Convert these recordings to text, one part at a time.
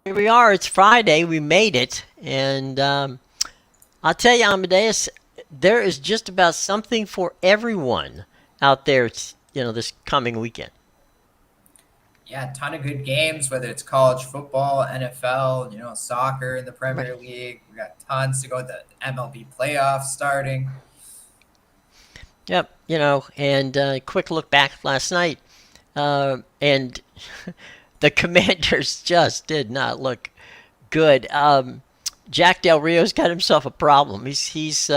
Here we are. It's Friday. We made it. And I'll tell you, Amadeus, there is just about something for everyone out there, this coming weekend. Yeah, a ton of good games, whether it's college football, NFL, soccer in the Right. Premier League. We got tons to go. The MLB playoffs starting. Yep. And quick look back last night. And the Commanders just did not look good. Jack Del Rio's got himself a problem. He's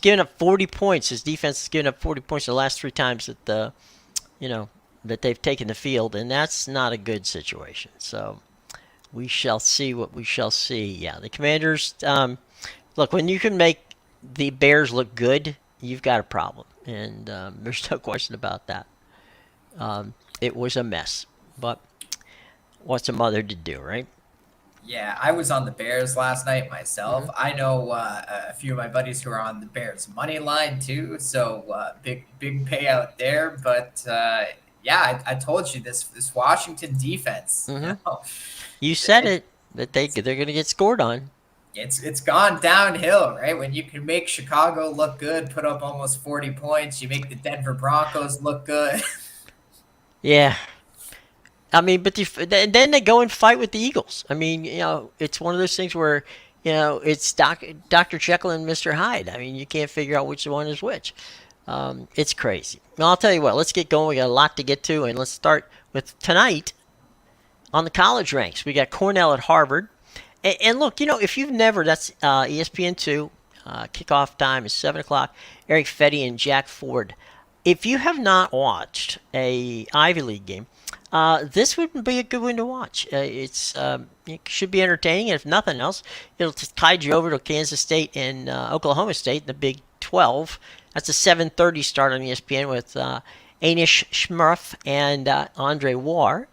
given up 40 points. His defense has given up 40 points the last three times you know that they've taken the field, and that's not a good situation. So we shall see what we shall see. Yeah, the Commanders. Look, when you can make the Bears look good, you've got a problem, and there's no question about that. It was a mess, but what's a mother to do, right? Yeah, I was on the Bears last night Mm-hmm. myself. I know a few of my buddies who are on the Bears money line too, so big payout there. But yeah, I told you this Washington defense. Mm-hmm. You said It, it that they're going to get scored on. it's gone downhill, right? When you can make Chicago look good, put up almost 40 points, you make the Denver Broncos look good. Yeah, I mean, but then they go and fight with the Eagles. I mean, it's one of those things where, it's Dr. Jekyll and Mr. Hyde. I mean, you can't figure out which one is which. It's crazy. Well, I'll tell you what, let's get going. We got a lot to get to, and let's start with tonight on the college ranks. We got Cornell at Harvard. And look, if you've never, that's ESPN2. Kickoff time is 7 o'clock. Eric Fetty and Jack Ford. If you have not watched a Ivy League game, this would be a good one to watch. It should be entertaining, and if nothing else, it'll tide you over to Kansas State and Oklahoma State in the Big 12. That's a 7:30 start on ESPN with Anish Shmurf and Andre Ware,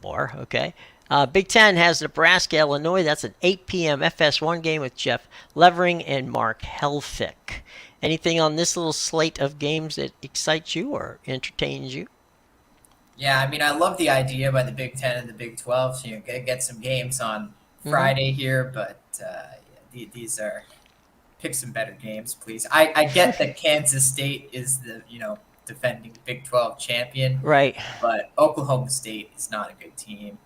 okay. Big Ten has Nebraska, Illinois. That's an 8 p.m. FS1 game with Jeff Levering and Mark Helfick. Anything on this little slate of games that excites you or entertains you? Yeah, I mean, I love the idea by the Big Ten and the Big 12 to get some games on Mm-hmm. Friday here, but these are pick some better games, please. I get that Kansas State is the defending Big 12 champion, Right. but Oklahoma State is not a good team.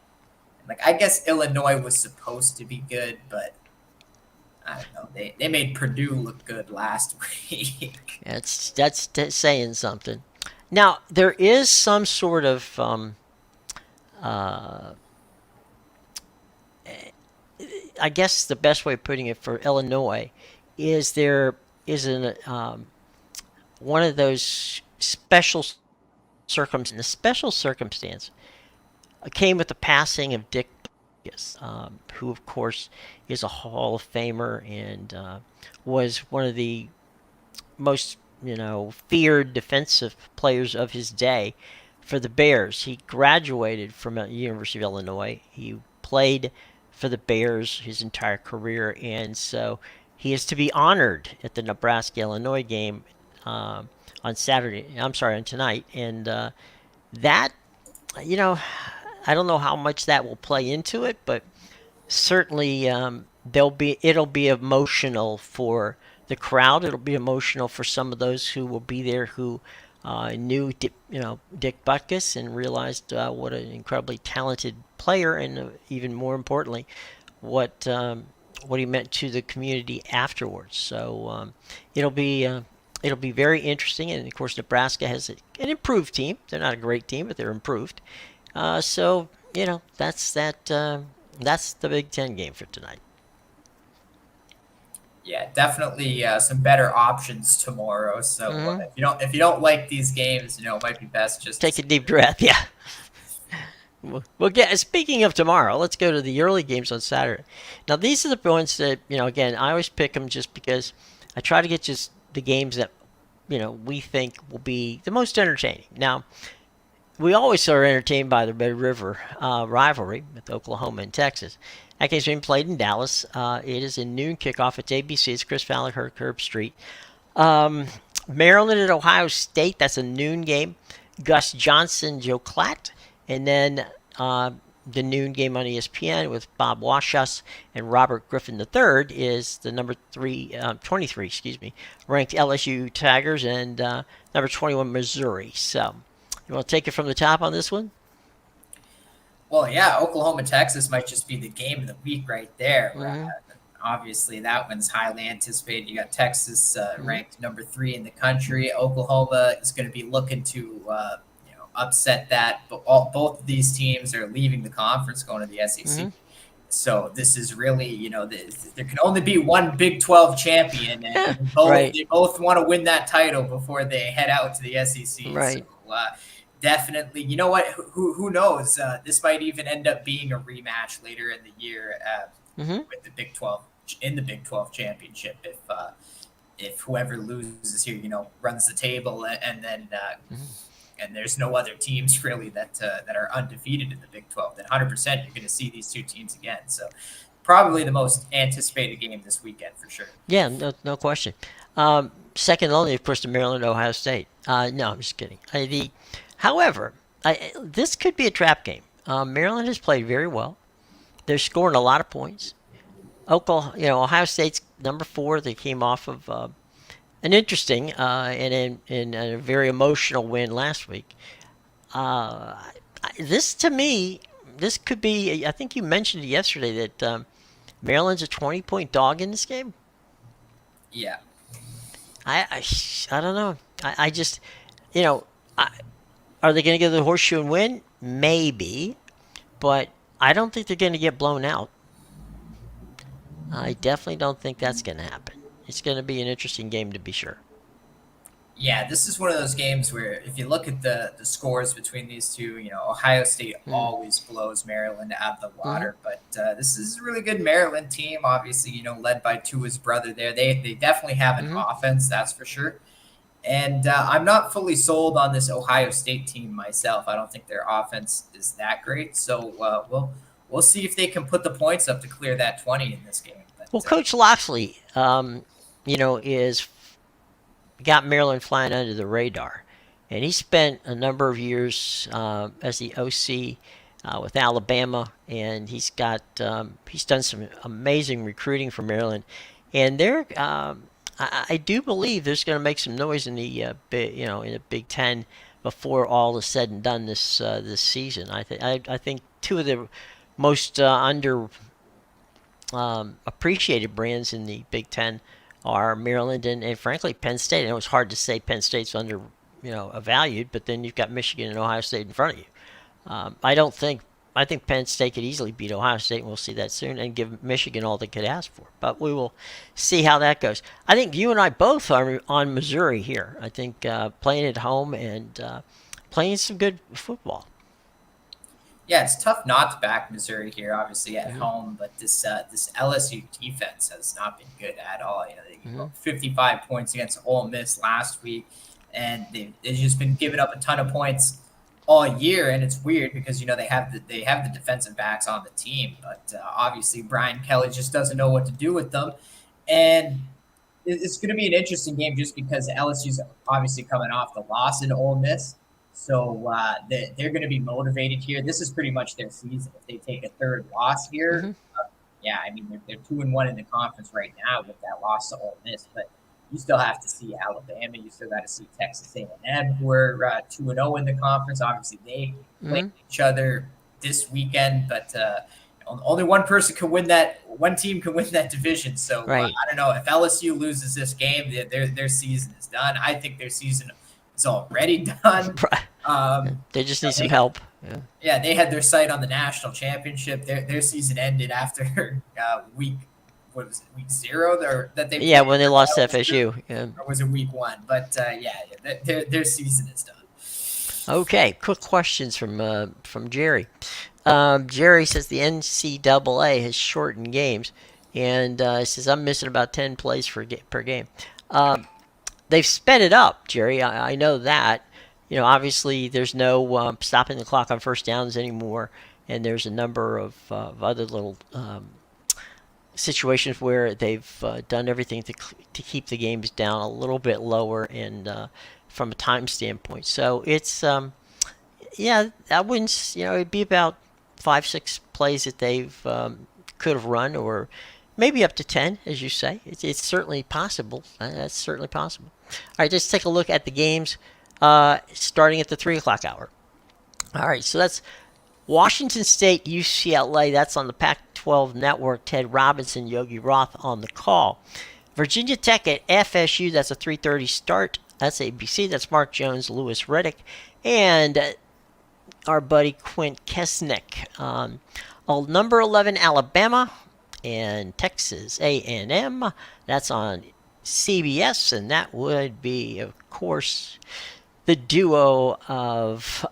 Like I guess Illinois was supposed to be good, but I don't know. They made Purdue look good last week. That's saying something. Now there is some sort of uh, I guess the best way of putting it for Illinois is there is an one of those special circumstances. The special circumstance came with the passing of Dick Butkus, who of course is a Hall of Famer and was one of the most feared defensive players of his day for the Bears. He graduated from the University of Illinois. He played for the Bears his entire career, and so he is to be honored at the Nebraska Illinois game on Saturday. I'm sorry, on tonight, and that you know I don't know how much that will play into it, but certainly it'll be emotional for the crowd. It'll be emotional for some of those who will be there who knew Dick Butkus and realized what an incredibly talented player, and even more importantly, what what he meant to the community afterwards. So it'll be very interesting, and of course Nebraska has an improved team. They're not a great team, but they're improved. So that's that. That's the Big Ten game for tonight. Yeah, definitely some better options tomorrow. So Mm-hmm. if you don't like these games, it might be best just to Take a skip deep it. breath. Yeah. Well, get. Speaking of tomorrow, let's go to the early games on Saturday. Now, these are the ones that Again, I always pick them just because I try to get just the games that we think will be the most entertaining. Now, we always are entertained by the Red River rivalry with Oklahoma and Texas. That game's being played in Dallas. It is a noon kickoff. It's ABC. It's Chris Fowler, Herb Street. Um, Maryland at Ohio State. That's a noon game. Gus Johnson, Joe Klatt. And then the noon game on ESPN with Bob Washus and Robert Griffin III is the number 23, excuse me, ranked LSU Tigers and number 21 Missouri. So, you want to take it from the top on this one? Well, yeah, Oklahoma, Texas might just be the game of the week right there. Mm-hmm. Obviously, that one's highly anticipated. You got Texas Mm-hmm. ranked number 3 in the country. Oklahoma is going to be looking to upset that. But both of these teams are leaving the conference, going to the SEC. Mm-hmm. So this is really, there can only be one Big 12 champion, and Right. they both want to win that title before they head out to the SEC. So Right. definitely, you know what? Who knows? This might even end up being a rematch later in the year Mm-hmm. with the Big 12 in the Big 12 championship. If whoever loses here, runs the table, and then Mm-hmm. and there's no other teams really that are undefeated in the Big 12, then 100% you're going to see these two teams again. So probably the most anticipated game this weekend for sure. Yeah, no question. Second only, of course, to Maryland, Ohio State. No, I'm just kidding. However, this could be a trap game. Maryland has played very well. They're scoring a lot of points. Ohio State's number 4. They came off of an interesting and in a very emotional win last week. Uh, this to me, this could be. I think you mentioned it yesterday that Maryland's a 20-point dog in this game. Yeah. I don't know. I just, you know, I, are they going to get the horseshoe and win? Maybe, but I don't think they're going to get blown out. I definitely don't think that's going to happen. It's going to be an interesting game to be sure. Yeah, this is one of those games where if you look at the scores between these two, Ohio State Mm-hmm. always blows Maryland out of the Mm-hmm. water. But this is a really good Maryland team, obviously, led by Tua's brother there. They definitely have an Mm-hmm. offense, that's for sure. And I'm not fully sold on this Ohio State team myself. I don't think their offense is that great. So we'll see if they can put the points up to clear that 20 in this game. Well, But Coach Loxley, is got Maryland flying under the radar, and he spent a number of years as the OC with Alabama, and he's done some amazing recruiting for Maryland, and I do believe there's going to make some noise in the in the Big Ten before all is said and done this season. I think two of the most under appreciated brands in the Big Ten are Maryland and frankly Penn State. I know it's hard to say Penn State's under valued, but then you've got Michigan and Ohio State in front of you. I think Penn State could easily beat Ohio State, and we'll see that soon, and give Michigan all they could ask for. But we will see how that goes. I think you and I both are on Missouri here. I think playing at home and playing some good football. yeah, it's tough not to back Missouri here, obviously at Mm-hmm. home, but this LSU defense has not been good at all. They gave Mm-hmm. up 55 points against Ole Miss last week, and they've just been giving up a ton of points all year. And it's weird because they have the defensive backs on the team, but obviously Brian Kelly just doesn't know what to do with them, and it's going to be an interesting game just because LSU's obviously coming off the loss in Ole Miss. So they're going to be motivated here. This is pretty much their season. If they take a third loss here, Mm-hmm. yeah, I mean they're 2-1 in the conference right now with that loss to Ole Miss. But you still have to see Alabama. You still got to see Texas A&M, who are 2-0 in the conference. Obviously, they play Mm-hmm. each other this weekend, but only one person can win that. One team can win that division. So Right. I don't know if LSU loses this game, their season is done. I think their season is already done. They just need some help. Yeah. Yeah, they had their sight on the national championship. Their season ended after week. What was it? Week 0 that they Yeah, played? when they lost to LSU? FSU. Yeah. Or was it week 1? But their season is done. Okay, quick questions from Jerry. Jerry says the NCAA has shortened games, and says I'm missing about 10 plays per game. They've sped it up, Jerry. I know that. Obviously there's no stopping the clock on first downs anymore, and there's a number of other little situations where they've done everything to keep the games down a little bit lower and from a time standpoint. So it's yeah, I wouldn't. It'd be about 5, 6 plays that they've could have run, or maybe up to 10, as you say. It's certainly possible. That's certainly possible. All right, let's take a look at the games starting at the 3 o'clock hour. All right, so that's Washington State, UCLA. That's on the Pac-12 Network. Ted Robinson, Yogi Roth on the call. Virginia Tech at FSU. That's a 3:30 start. That's ABC. That's Mark Jones, Lewis Reddick, and our buddy Quint Kesnick. Number 11 Alabama and Texas A&M. That's on CBS, and that would be, of course, the duo of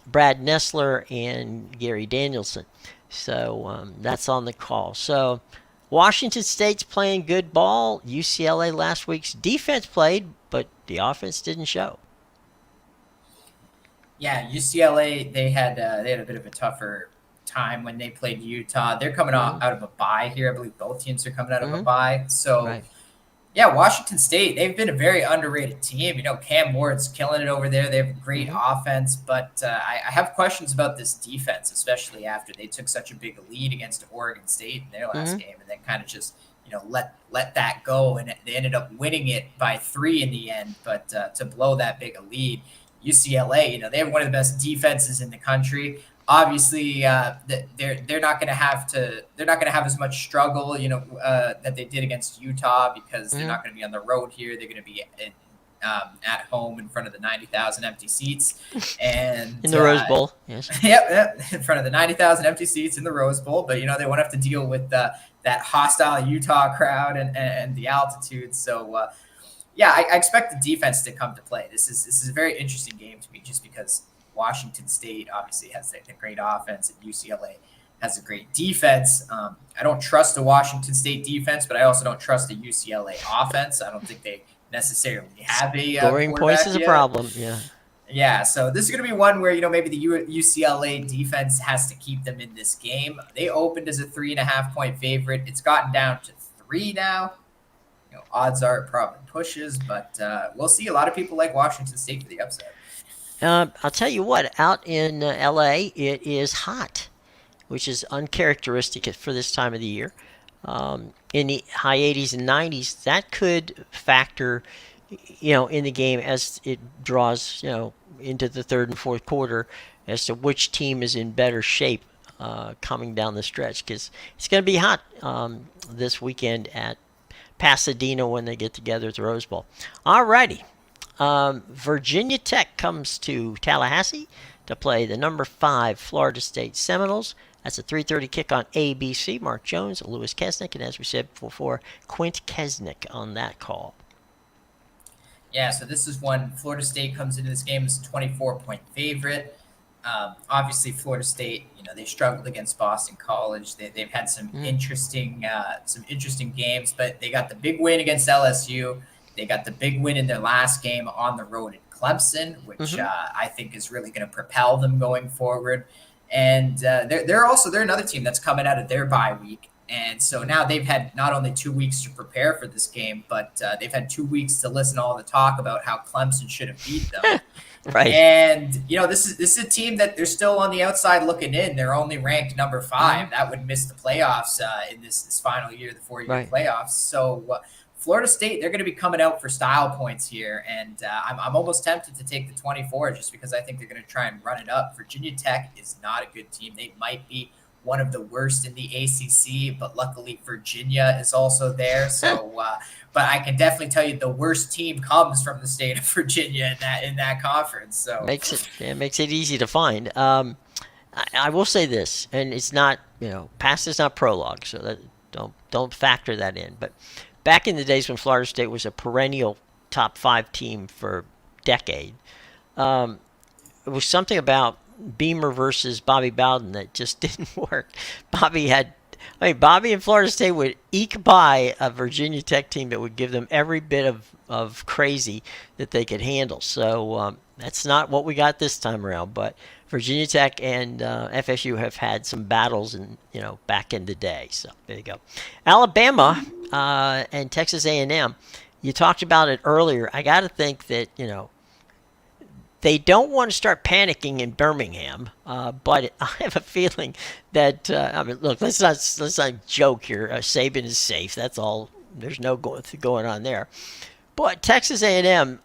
Brad Nessler and Gary Danielson. So that's on the call. So Washington State's playing good ball. UCLA last week's defense played, but the offense didn't show. Yeah, UCLA they had a bit of a tougher time when they played Utah. They're coming out of a bye here. I believe both teams are coming out of a bye. So. Right. Yeah, Washington State, they've been a very underrated team. Cam Ward's killing it over there. They have a great offense, but I have questions about this defense, especially after they took such a big lead against Oregon State in their last game, and then kind of just let that go, and they ended up winning it by 3 in the end. But to blow that big a lead, UCLA, they have one of the best defenses in the country. Obviously, they're not going to have as much struggle, that they did against Utah, because they're not going to be on the road here. They're going to be at home in front of the 90,000 empty seats, and in the Rose Bowl. Yes. Yep, in front of the 90,000 empty seats in the Rose Bowl. But they won't have to deal with that hostile Utah crowd and the altitude. So yeah, I expect the defense to come to play. This is a very interesting game to me, just because Washington State obviously has a great offense, and UCLA has a great defense. I don't trust the Washington State defense, but I also don't trust the UCLA offense. I don't think they necessarily have a scoring points is a problem. Yeah. Yeah, so this is going to be one where, maybe the UCLA defense has to keep them in this game. They opened as a 3.5-point favorite. It's gotten down to 3 now. Odds are it probably pushes, but we'll see. A lot of people like Washington State for the upset. I'll tell you what, out in LA, it is hot, which is uncharacteristic for this time of the year. In the high 80s and 90s, that could factor, in the game as it draws, into the third and fourth quarter, as to which team is in better shape coming down the stretch, because it's going to be hot this weekend at Pasadena when they get together at the Rose Bowl. All righty. Virginia Tech comes to Tallahassee to play the number 5 Florida State Seminoles. That's a 3:30 kick on ABC. Mark Jones, Lewis Kesnick, and as we said before, Quint Kesnick on that call. Yeah, so this is one. Florida State comes into this game as a 24-point favorite. Obviously, Florida State, they struggled against Boston College. They've had some interesting games, but they got the big win against LSU. They got the big win in their last game on the road at Clemson, which I think is really going to propel them going forward. And they're another team that's coming out of their bye week. And so now they've had not only 2 weeks to prepare for this game, but they've had 2 weeks to listen to all the talk about how Clemson should have beat them. Right. And, this is a team that they're still on the outside looking in. They're only ranked number 5. That would miss the playoffs in this final year, the 4-year playoffs. So Florida State, they're going to be coming out for style points here, and I'm almost tempted to take the 24 just because I think they're going to try and run it up. Virginia Tech is not a good team. They might be one of the worst in the ACC, but luckily Virginia is also there. So, but I can definitely tell you the worst team comes from the state of Virginia in that conference. So makes it easy to find. I will say this, and it's not past is not prologue, so that don't factor that in, but. Back in the days when Florida State was a perennial top 5 team for a decade, it was something about Beamer versus Bobby Bowden that just didn't work. Bobby and Florida State would eke by a Virginia Tech team that would give them every bit of crazy that they could handle. So that's not what we got this time around. But Virginia Tech and FSU have had some battles back in the day. So there you go. Alabama and Texas A&M. You talked about it earlier. I got to think that They don't want to start panicking in Birmingham, but I have a feeling that I mean, look, let's not joke here. Saban is safe. That's all. There's no going on there. But Texas A&M,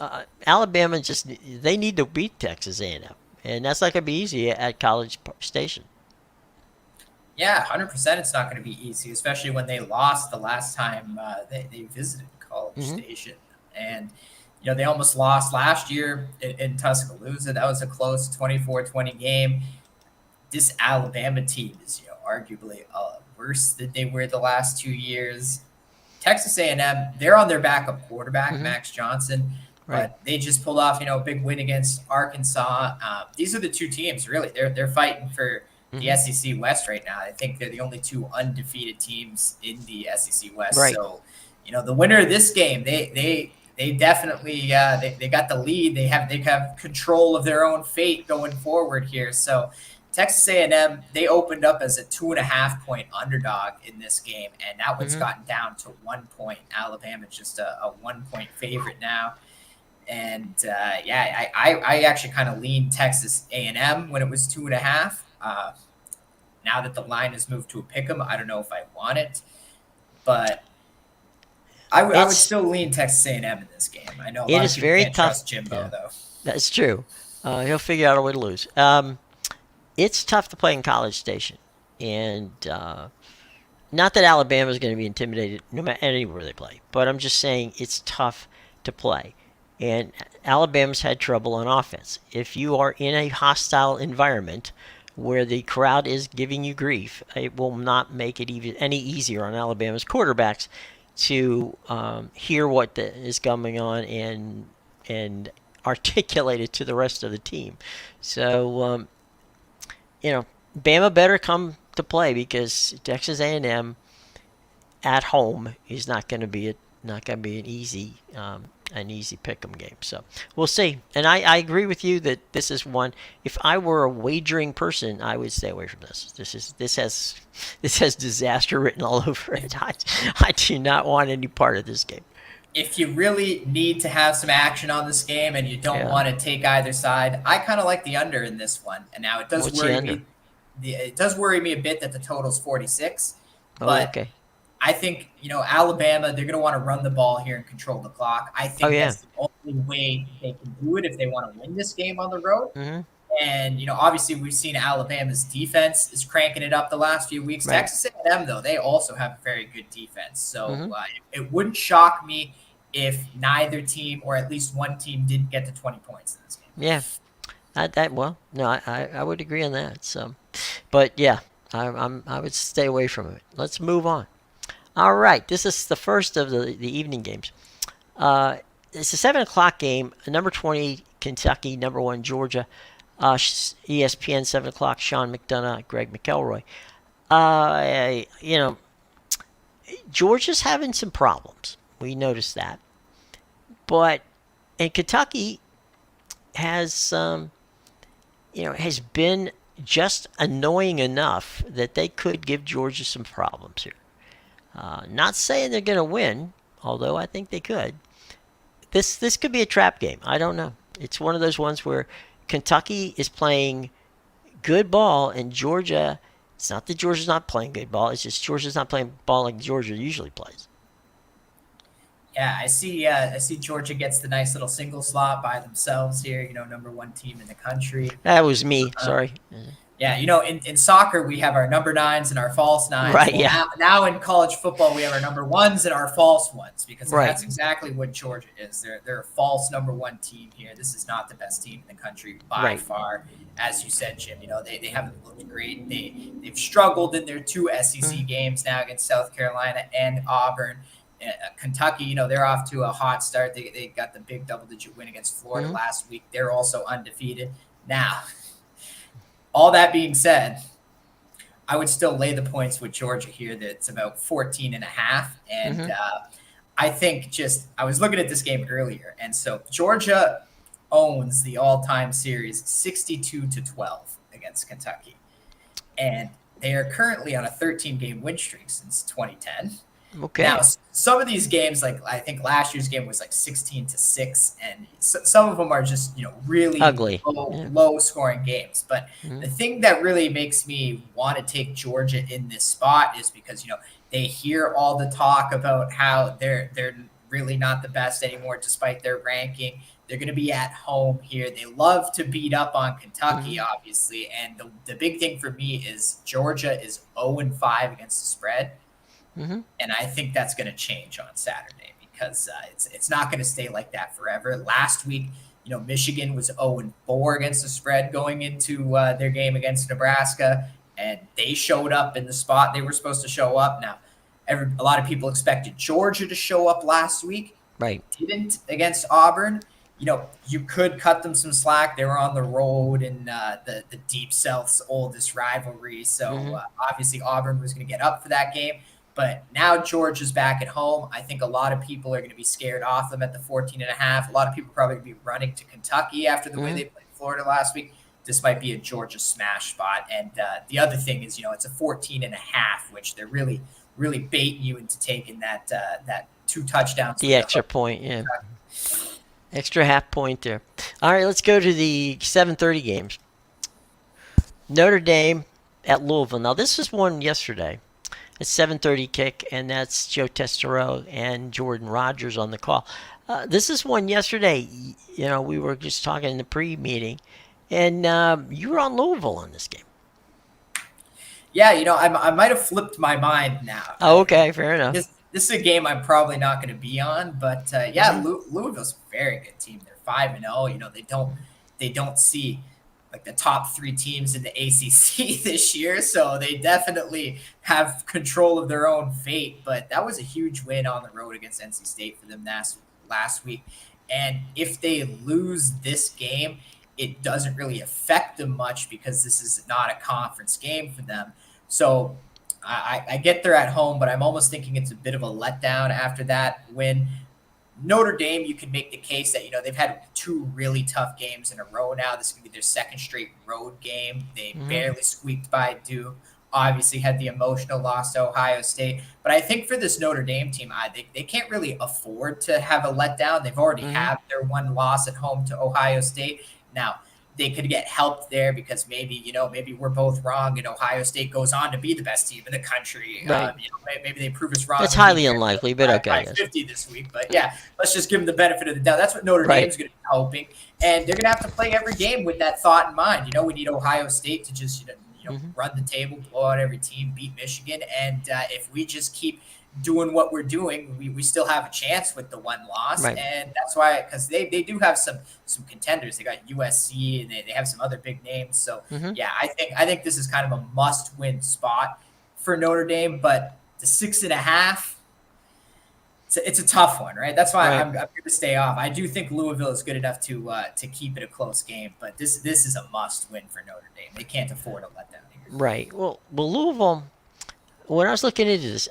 Alabama just they need to beat Texas A&M, and that's not going to be easy at College Station. Yeah, 100%. It's not going to be easy, especially when they lost the last time they visited College Mm-hmm. Station. And, they almost lost last year in Tuscaloosa. That was a close 24-20 game. This Alabama team is, arguably worse than they were the last 2 years. Texas A&M, they're on their backup quarterback, Mm-hmm. Max Johnson, Right. but they just pulled off, a big win against Arkansas. These are the two teams, really. They're fighting for the Mm-hmm. SEC West right now. I think they're the only two undefeated teams in the SEC West. Right. So, the winner of this game, they definitely they got the lead. They have control of their own fate going forward here. So Texas A&M, they opened up as a 2.5 point underdog in this game, and that one's Mm-hmm. gotten down to 1 point. Alabama's just a 1 point favorite now. And I actually kind of leaned Texas A&M when it was 2.5. Now that the line has moved to a pick 'em, I don't know if I want it, but I would still lean Texas A&M in this game. I know a It lot of is people very can't tough. trust Jimbo Yeah, though. that's true. He'll figure out a way to lose. It's tough to play in College Station, and not that Alabama is going to be intimidated no matter anywhere they play, but I'm just saying it's tough to play. And Alabama's had trouble on offense. If you are in a hostile environment where the crowd is giving you grief, it will not make it even any easier on Alabama's quarterbacks to hear what is going on and articulate it to the rest of the team. So Bama better come to play because Texas A&M at home is not going to be an easy pick'em game. So we'll see. And I agree with you that this is one. If I were a wagering person, I would stay away from this. This has disaster written all over it. I do not want any part of this game. If you really need to have some action on this game and you don't Yeah. want to take either side, I kind of like the under in this one. And now it does What's the worry under? me. It does worry me a bit that the total's 46, Oh, but okay. I think Alabama, they're going to want to run the ball here and control the clock. I Oh, think yeah. that's the only way they can do it if they want to win this game on the road. Mm-hmm. And obviously we've seen Alabama's defense is cranking it up the last few weeks. Right. Texas A&M though, they also have a very good defense. So Mm-hmm. it wouldn't shock me if neither team or at least one team didn't get to 20 points in this game. Yeah. Well, no, I would agree on that. So, but yeah, I would stay away from it. Let's move on. All right, this is the first of the evening games. It's a 7 o'clock game. Number 20 Kentucky, number 1 Georgia. ESPN 7 o'clock. Sean McDonough, Greg McElroy. Georgia's having some problems. We noticed that, but and Kentucky has has been just annoying enough that they could give Georgia some problems here. Not saying they're going to win, although I think they could. This could be a trap game. I don't know. It's one of those ones where Kentucky is playing good ball and Georgia. It's not that Georgia's not playing good ball. It's just Georgia's not playing ball like Georgia usually plays. Yeah, I see. I see Georgia gets the nice little single slot by themselves here. Number 1 team in the country. That was me. Sorry. Yeah, in soccer we have our number 9s and our false 9s. Right. Well, Yeah. Now in college football we have our number 1s and our false 1s because Right. that's exactly what Georgia is. They're a false number 1 team here. This is not the best team in the country by Right. far. As you said, Jim, they haven't looked great. They've struggled in their 2 SEC games now against South Carolina and Auburn. Kentucky, they're off to a hot start. They got the big double-digit win against Florida last week. They're also undefeated. Now, all that being said, I would still lay the points with Georgia here. That's about 14.5. And I think I was looking at this game earlier. And so Georgia owns the all-time series 62-12 against Kentucky. And they are currently on a 13-game win streak since 2010. Now, Okay. some of these games, like I think last year's game was like 16-6, and some of them are just really Ugly. Yeah. low scoring games. But Mm-hmm. the thing that really makes me want to take Georgia in this spot is because they hear all the talk about how they're really not the best anymore despite their ranking. They're going to be at home here. They love to beat up on Kentucky, Mm-hmm. obviously, and the big thing for me is Georgia is 0-5 against the spread. Mm-hmm. And I think that's going to change on Saturday because it's not going to stay like that forever. Last week, Michigan was 0-4 against the spread going into their game against Nebraska, and they showed up in the spot they were supposed to show up. Now, a lot of people expected Georgia to show up last week, Right. didn't against Auburn. You could cut them some slack. They were on the road in the Deep South's oldest rivalry. So Mm-hmm. obviously Auburn was going to get up for that game. But now Georgia's back at home. I think a lot of people are going to be scared off them at the 14.5. A lot of people probably going to be running to Kentucky after the way Mm-hmm. they played Florida last week. This might be a Georgia smash spot. And the other thing is, it's a 14.5, which they're really, really baiting you into taking that 2 touchdowns The with the extra hook. point. Yeah. Extra half point there. All right, let's go to the 7:30 games. Notre Dame at Louisville. Now this was one yesterday. It's 7:30 kick, and that's Joe Testero and Jordan Rogers on the call. This is one yesterday. We were just talking in the pre-meeting, and you were on Louisville on this game. Yeah, I might have flipped my mind now. Oh, okay, fair enough. This is a game I'm probably not going to be on, but yeah, Mm-hmm. Louisville's a very good team. They're 5-0. They don't see like the top 3 teams in the ACC this year, so they definitely have control of their own fate. But that was a huge win on the road against NC State for them last week. And if they lose this game, it doesn't really affect them much because this is not a conference game for them. So I get they're at home, but I'm almost thinking it's a bit of a letdown after that win. Notre Dame, you can make the case that they've had 2 really tough games in a row now. This is going to be their second straight road game. They Mm-hmm. barely squeaked by Duke. Obviously, had the emotional loss to Ohio State. But I think for this Notre Dame team, they can't really afford to have a letdown. They've already Mm-hmm. had their 1 loss at home to Ohio State. Now, they could get helped there because maybe we're both wrong and Ohio State goes on to be the best team in the country. Right. Maybe they prove us wrong. That's and beat highly unlikely, but okay. by 50 this week. But yeah, let's just give them the benefit of the doubt. That's what Notre Right. Dame's going to be hoping, and they're going to have to play every game with that thought in mind. We need Ohio State to just Mm-hmm. run the table, blow out every team, beat Michigan, and if we just keep doing what we're doing, we still have a chance with the 1 loss. Right. And that's why, because they do have some contenders. They got USC and they have some other big names. So Mm-hmm. yeah, I think this is kind of a must win spot for Notre Dame, but the 6.5, it's a tough one, right? That's why Right. I'm going to stay off. I do think Louisville is good enough to keep it a close game, but this is a must win for Notre Dame. They can't afford a letdown here. Right. Well, Louisville. When I was looking into this,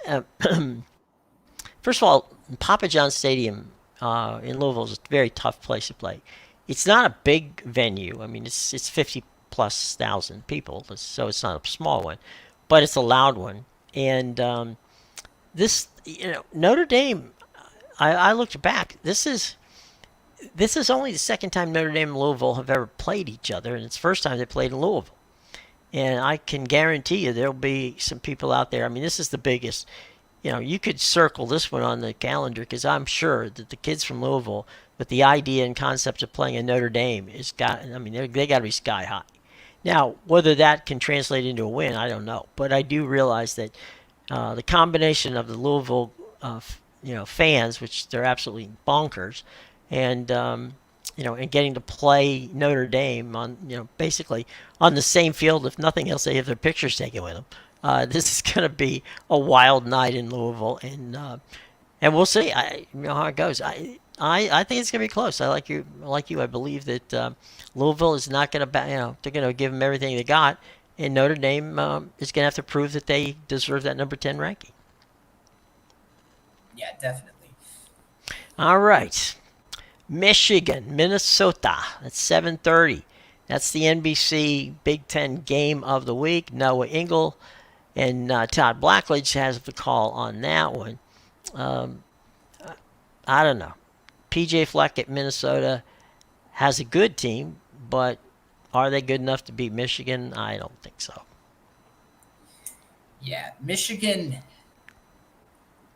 first of all, Papa John Stadium in Louisville is a very tough place to play. It's not a big venue. I mean, it's 50+ thousand people, so it's not a small one, but it's a loud one. And this, Notre Dame. I looked back. This is only the second time Notre Dame and Louisville have ever played each other, and it's the first time they played in Louisville. And I can guarantee you there'll be some people out there. I mean, this is the biggest. You could circle this one on the calendar because I'm sure that the kids from Louisville, with the idea and concept of playing a Notre Dame, they got to be sky high. Now, whether that can translate into a win, I don't know. But I do realize that the combination of the Louisville, fans, which they're absolutely bonkers, and and getting to play Notre Dame on, basically on the same field, if nothing else, they have their pictures taken with them. This is going to be a wild night in Louisville, and we'll see. How it goes. I think it's going to be close. I like you. I believe that Louisville is not going to, they're going to give them everything they got, and Notre Dame is going to have to prove that they deserve that number 10 ranking. Yeah, definitely. All right. Michigan, Minnesota. That's 7:30. That's the NBC Big Ten game of the week. Noah Engel and Todd Blackledge has the call on that one. Um, I don't know. PJ Fleck at Minnesota has a good team, but are they good enough to beat Michigan? I don't think so. Yeah, Michigan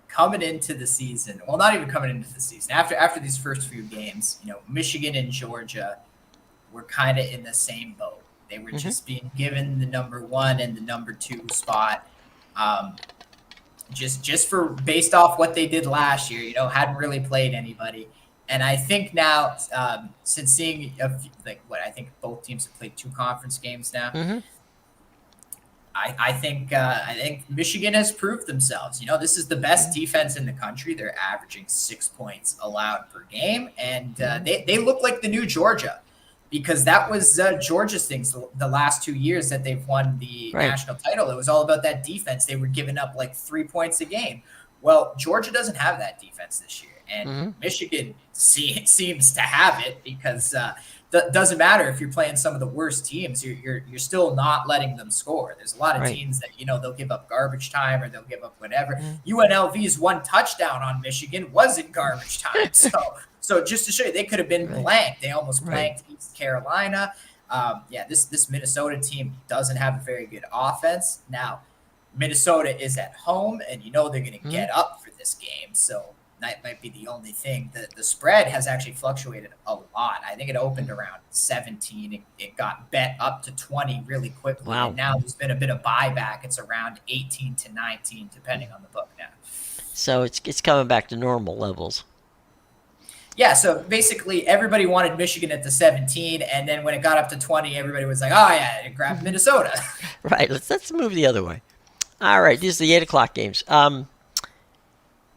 coming into the season. Well, not even coming into the season. After these first few games, Michigan and Georgia were kind of in the same boat. They were Mm-hmm. just being given the number one and the number two spot. Um, just for based off what they did last year, hadn't really played anybody. And I think now, since seeing I think both teams have played two conference games now. Mm-hmm. I think Michigan has proved themselves. This is the best defense in the country. They're averaging 6 points allowed per game, and they look like the new Georgia, because that was Georgia's things the last 2 years that they've won the Right. national title. It was all about that defense. They were giving up like 3 points a game. Well, Georgia doesn't have that defense this year, and Mm-hmm. Michigan seems to have it, because doesn't matter if you're playing some of the worst teams, you're still not letting them score. There's a lot of Right. teams that they'll give up garbage time, or they'll give up whatever. Mm-hmm. UNLV's one touchdown on Michigan was in garbage time. So just to show you, they could have been Right. blanked. They almost Right. blanked East Carolina. This Minnesota team doesn't have a very good offense. Now, Minnesota is at home, and they're going to get up for this game. So that might be the only thing. The spread has actually fluctuated a lot. I think it opened around 17. It got bet up to 20 really quickly. Wow. And now there's been a bit of buyback. It's around 18 to 19, depending on the book now. So it's coming back to normal levels. Yeah, so basically everybody wanted Michigan at the 17, and then when it got up to 20, everybody was like, oh, yeah, grab Minnesota. Right. Let's move the other way. All right. These are the 8 o'clock games.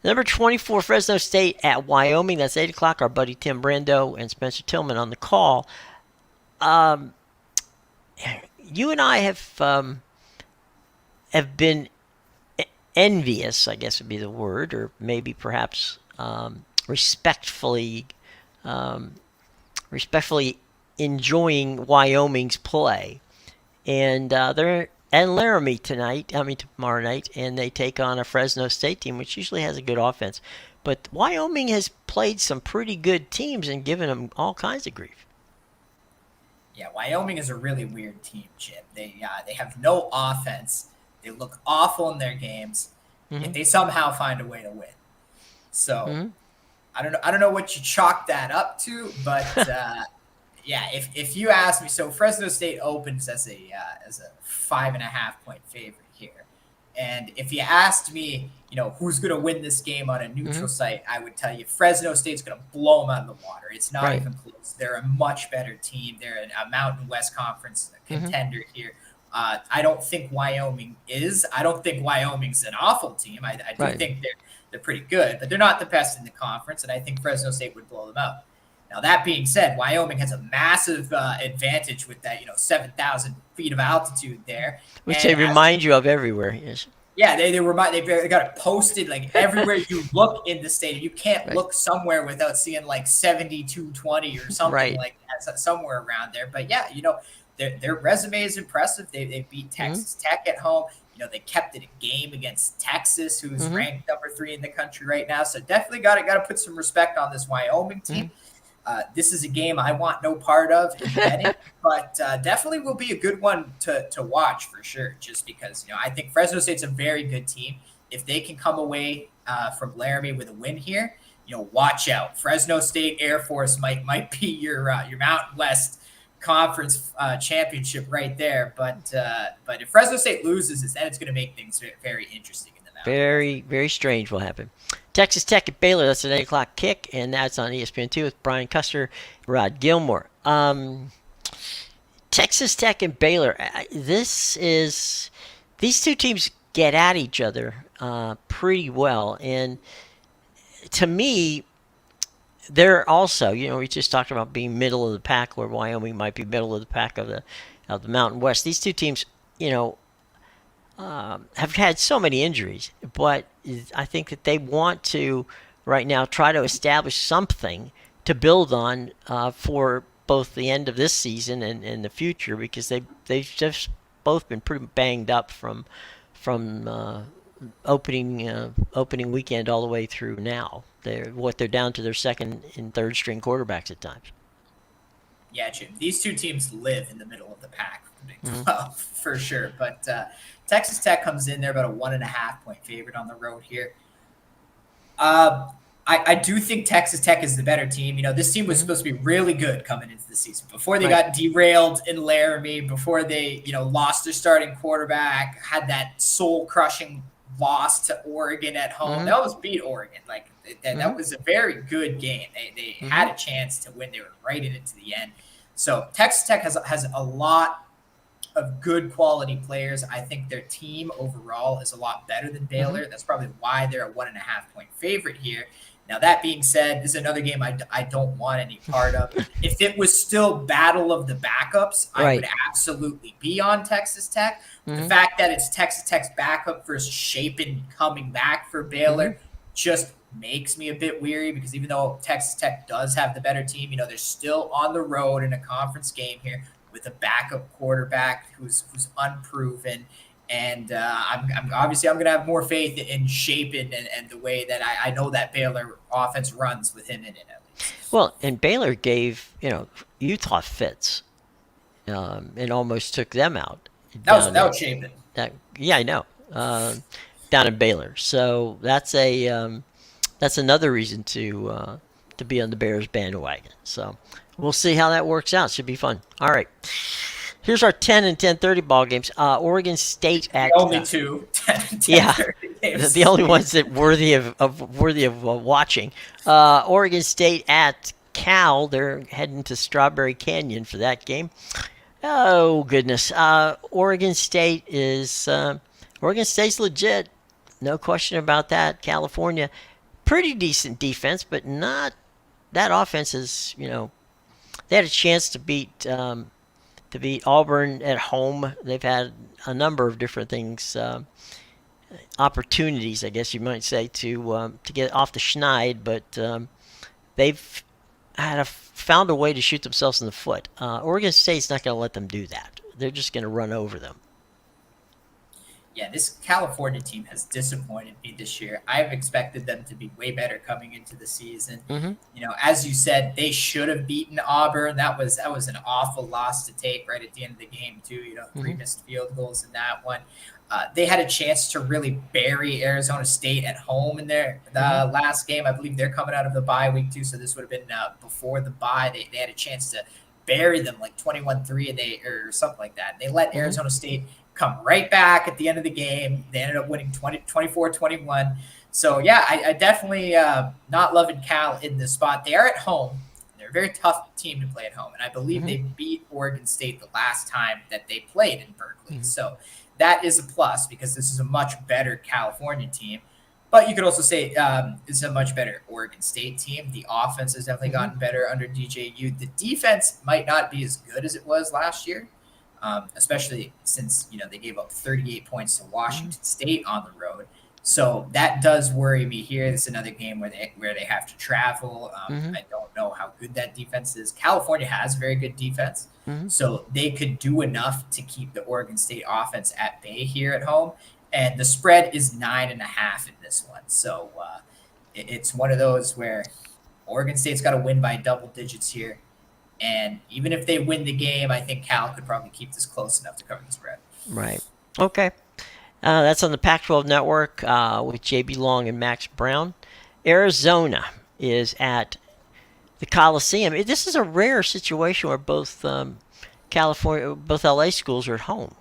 Number 24, Fresno State at Wyoming. That's 8 o'clock. Our buddy Tim Brando and Spencer Tillman on the call. You and I have been envious, I guess would be the word, or maybe perhaps respectfully enjoying Wyoming's play. And they're in Laramie tomorrow night, and they take on a Fresno State team, which usually has a good offense. But Wyoming has played some pretty good teams and given them all kinds of grief. Yeah, Wyoming is a really weird team, Jim. They have no offense. They look awful in their games, yet they somehow find a way to win. So I don't know what you chalk that up to, but yeah, if you ask me, so Fresno State opens as a 5.5-point favorite here, and if you asked me, who's going to win this game on a neutral site, I would tell you Fresno State's going to blow them out of the water. It's not even close. They're a much better team. They're a Mountain West Conference contender here. I don't think Wyoming is. I don't think Wyoming's an awful team. I do think they're pretty good, but they're not the best in the conference, and I think Fresno State would blow them out. Now, that being said, Wyoming has a massive advantage with that, 7,000 feet of altitude there. Which they remind you of everywhere. Yes. Yeah, they got it posted like everywhere you look in the stadium. You can't look somewhere without seeing like 7220 or something like that, somewhere around there. But yeah, their resume is impressive. They beat Texas Tech at home. They kept it a game against Texas, who's ranked number 3 in the country right now. So definitely got to put some respect on this Wyoming team. This is a game I want no part of in betting, but definitely will be a good one to watch for sure, just because, I think Fresno State's a very good team. If they can come away from Laramie with a win here, watch out. Fresno State Air Force might be your Mountain West Conference championship right there. But if Fresno State loses, then it's going to make things very interesting in the Mountain Very, very strange will happen. Texas Tech at Baylor, that's an 8 o'clock kick, and that's on ESPN2 with Brian Custer, Rod Gilmore. Texas Tech and Baylor, these two teams get at each other pretty well, and to me, they're also, we just talked about being middle of the pack, where Wyoming might be middle of the pack of the Mountain West. These two teams, have had so many injuries, but I think that they want to right now try to establish something to build on for both the end of this season and the future, because they've just both been pretty banged up from opening weekend all the way through now. They're down to their second and third string quarterbacks at times. Yeah, Jim. These two teams live in the middle of the pack for the Big Mm-hmm. 12 for sure. But Texas Tech comes in there about a 1.5 point favorite on the road here. Uh, I do think Texas Tech is the better team. This team was Mm-hmm. supposed to be really good coming into the season before they Right. got derailed in Laramie, before they, lost their starting quarterback, had that soul crushing loss to Oregon at home. Mm-hmm. They almost beat Oregon. Like Mm-hmm. that was a very good game. They Mm-hmm. had a chance to win. They were right in it to the end. So Texas Tech has a lot of good quality players. I think their team overall is a lot better than Mm-hmm. Baylor. That's probably why they're a 1.5 point favorite here. Now, that being said, this is another game I don't want any part of. If it was still battle of the backups, I would Right. absolutely be on Texas Tech. The Mm-hmm. fact that it's Texas Tech's backup versus Shapen coming back for Mm-hmm. Baylor just makes me a bit weary because even though Texas Tech does have the better team, they're still on the road in a conference game here with a backup quarterback who's unproven. And I'm going to have more faith in Shapen and the way that I know that Baylor offense runs with him in it at least. Well, and Baylor gave Utah fits, and almost took them out down That in was Shapen. yeah, I know, down in Baylor. So that's another reason to be on the Bears bandwagon. So we'll see how that works out. Should be fun. All right. Here's our 10 and 10:30 ball games. Oregon State The at only two 10 yeah, 30 games. the only ones that worthy of watching. Oregon State at Cal. They're heading to Strawberry Canyon for that game. Oh goodness. Oregon State's legit. No question about that. California, pretty decent defense, but not that offense is. They had a chance to beat Auburn at home. They've had a number of different things, opportunities, I guess you might say, to get off the schneid, but they've found a way to shoot themselves in the foot. Oregon State's not going to let them do that. They're just going to run over them. Yeah, this California team has disappointed me this year. I've expected them to be way better coming into the season. Mm-hmm. As you said, they should have beaten Auburn. That was an awful loss to take right at the end of the game too. Three Mm-hmm. missed field goals in that one. They had a chance to really bury Arizona State at home in the Mm-hmm. last game. I believe they're coming out of the bye week too, so this would have been before the bye. They had a chance to bury them like 21-3 and or something like that. They let Mm-hmm. Arizona State come right back at the end of the game. They ended up winning 24-21. So, yeah, I definitely not loving Cal in this spot. They are at home. They're a very tough team to play at home. And I believe Mm-hmm. they beat Oregon State the last time that they played in Berkeley. Mm-hmm. So that is a plus because this is a much better California team. But you could also say it's a much better Oregon State team. The offense has definitely Mm-hmm. gotten better under DJU. The defense might not be as good as it was last year. Especially since they gave up 38 points to Washington State on the road, so that does worry me here. This is another game where they have to travel. Mm-hmm. I don't know how good that defense is. California has very good defense, Mm-hmm. so they could do enough to keep the Oregon State offense at bay here at home. And the spread is 9.5 in this one, so it's one of those where Oregon State's got to win by double digits here. And even if they win the game, I think Cal could probably keep this close enough to cover the spread. Right. Okay. That's on the Pac-12 network with JB Long and Max Brown. Arizona is at the Coliseum. This is a rare situation where both both LA schools are at home.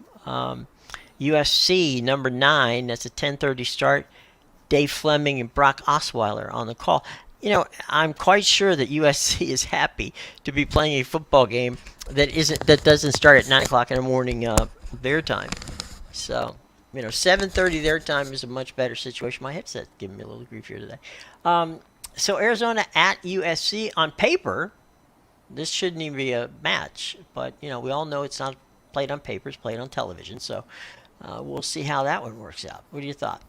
USC number 9. That's a 10:30 start. Dave Fleming and Brock Osweiler on the call. I'm quite sure that USC is happy to be playing a football game that doesn't start at 9 o'clock in the morning their time. So 7:30 their time is a much better situation. My headset's giving me a little grief here today. So Arizona at USC on paper, this shouldn't even be a match, but we all know it's not played on paper; it's played on television. So we'll see how that one works out. What do you thought?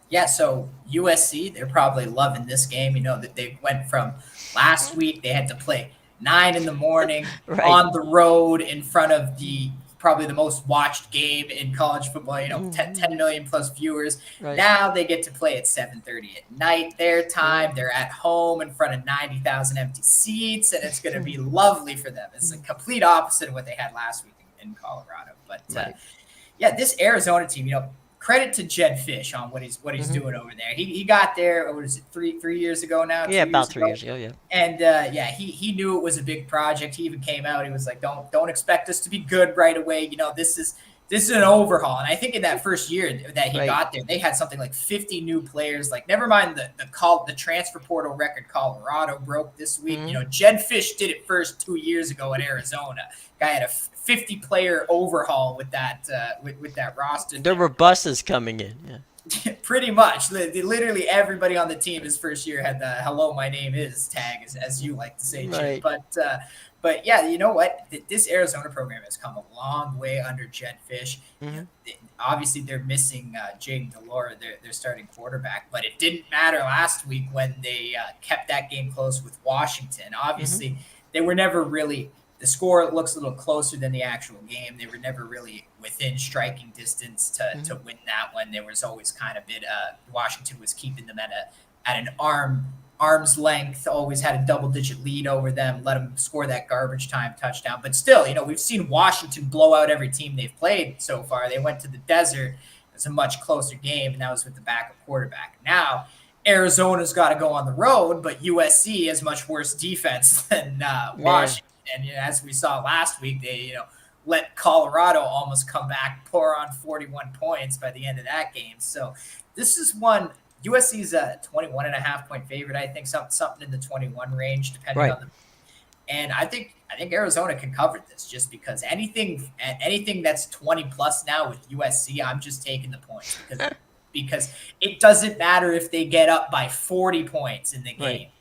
Yeah, so USC, they're probably loving this game. That they went from last week, they had to play 9 in the morning Right. on the road in front of the probably the most watched game in college football, 10 million plus viewers. Right. Now they get to play at 7:30 at night their time. They're at home in front of 90,000 empty seats, and it's going to be lovely for them. It's the complete opposite of what they had last week in Colorado. But Right. yeah, this Arizona team, credit to Jed Fish on what he's doing over there. He got there. What is it, three years ago now? Yeah, 2 about years 3 ago? years ago. Yeah. And yeah, he knew it was a big project. He even came out. He was like, "Don't expect us to be good right away. This is an overhaul." And I think in that first year that he Right. got there, they had something like 50 new players. Like, never mind the transfer portal record Colorado broke this week. Jed Fish did it first 2 years ago in Arizona. Guy had a 50-player overhaul with that roster. There were buses coming in. Yeah. Pretty much. Literally everybody on the team his first year had the "hello, my name is" tag, as you like to say, Jim. Right. But yeah, you know what? This Arizona program has come a long way under Jed Fish. Obviously, they're missing Jaden Delora, their starting quarterback, but it didn't matter last week when they kept that game close with Washington. Obviously, they were never really – the score looks a little closer than the actual game. They were never really within striking distance to win that one. There was always kind of Washington was keeping them at an arm's length, always had a double-digit lead over them, let them score that garbage time touchdown. But still, we've seen Washington blow out every team they've played so far. They went to the desert. It's a much closer game, and that was with the backup quarterback. Now, Arizona's got to go on the road, but USC has much worse defense than Washington. And as we saw last week, they let Colorado almost come back, pour on 41 points by the end of that game. So this is one – USC's a 21.5-point favorite, I think, something in the 21 range, depending on – and I think Arizona can cover this just because anything that's 20-plus now with USC, I'm just taking the points because it doesn't matter if they get up by 40 points in the game. Right.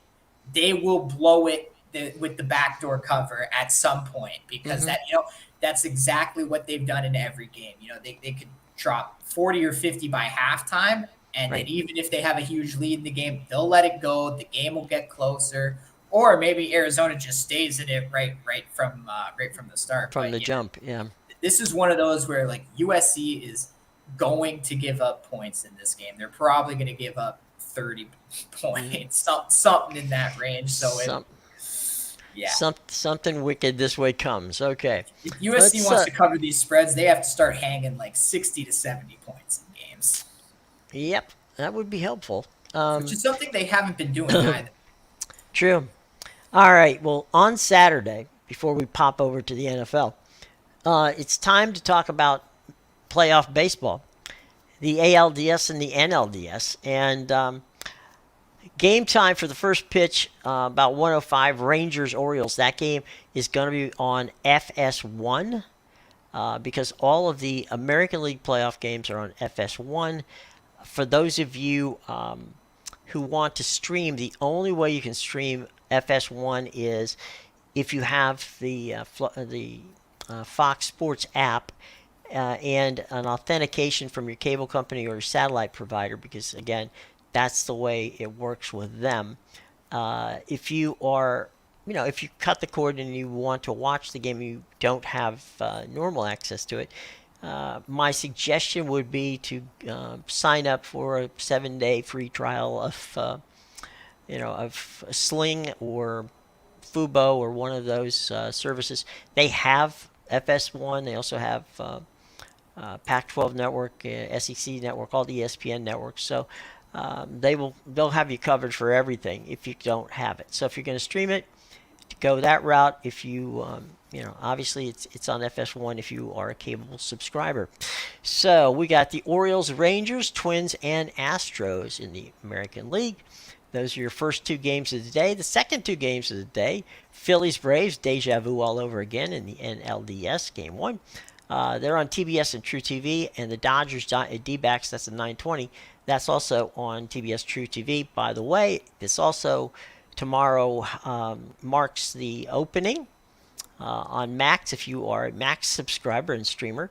They will blow it with the backdoor cover at some point because that's exactly what they've done in every game. They could drop 40 or 50 by halftime, and then even if they have a huge lead in the game, they'll let it go. The game will get closer, or maybe Arizona just stays in it right from the start, from the jump. Yeah, this is one of those where USC is going to give up points in this game. They're probably going to give up 30 points, something in that range. So yeah. Something wicked this way comes. Okay. If USC wants to cover these spreads, they have to start hanging 60 to 70 points in games. Yep, that would be helpful. Which is something they haven't been doing either. True. All right. Well, on Saturday, before we pop over to the NFL, it's time to talk about playoff baseball, the ALDS and the NLDS, and game time for the first pitch, about 1:05, Rangers-Orioles. That game is going to be on FS1 because all of the American League playoff games are on FS1. For those of you who want to stream, the only way you can stream FS1 is if you have the Fox Sports app and an authentication from your cable company or your satellite provider, because, again, that's the way it works with them. If you are, if you cut the cord and you want to watch the game, you don't have normal access to it, my suggestion would be to sign up for a 7-day free trial of, of SLING or Fubo or one of those services. They have FS1. They also have Pac-12 Network, SEC Network, all the ESPN networks. So they'll have you covered for everything if you don't have it. So if you're going to stream it, go that route. If you obviously it's on FS1 if you are a cable subscriber. So we got the Orioles, Rangers, Twins, and Astros in the American League. Those are your first two games of the day. The second two games of the day, Phillies, Braves, deja vu all over again in the NLDS game one. They're on TBS and True TV, and the Dodgers, D-backs, that's at 9:20. That's also on TBS True TV. By the way, this also tomorrow marks the opening on Max. If you are a Max subscriber and streamer,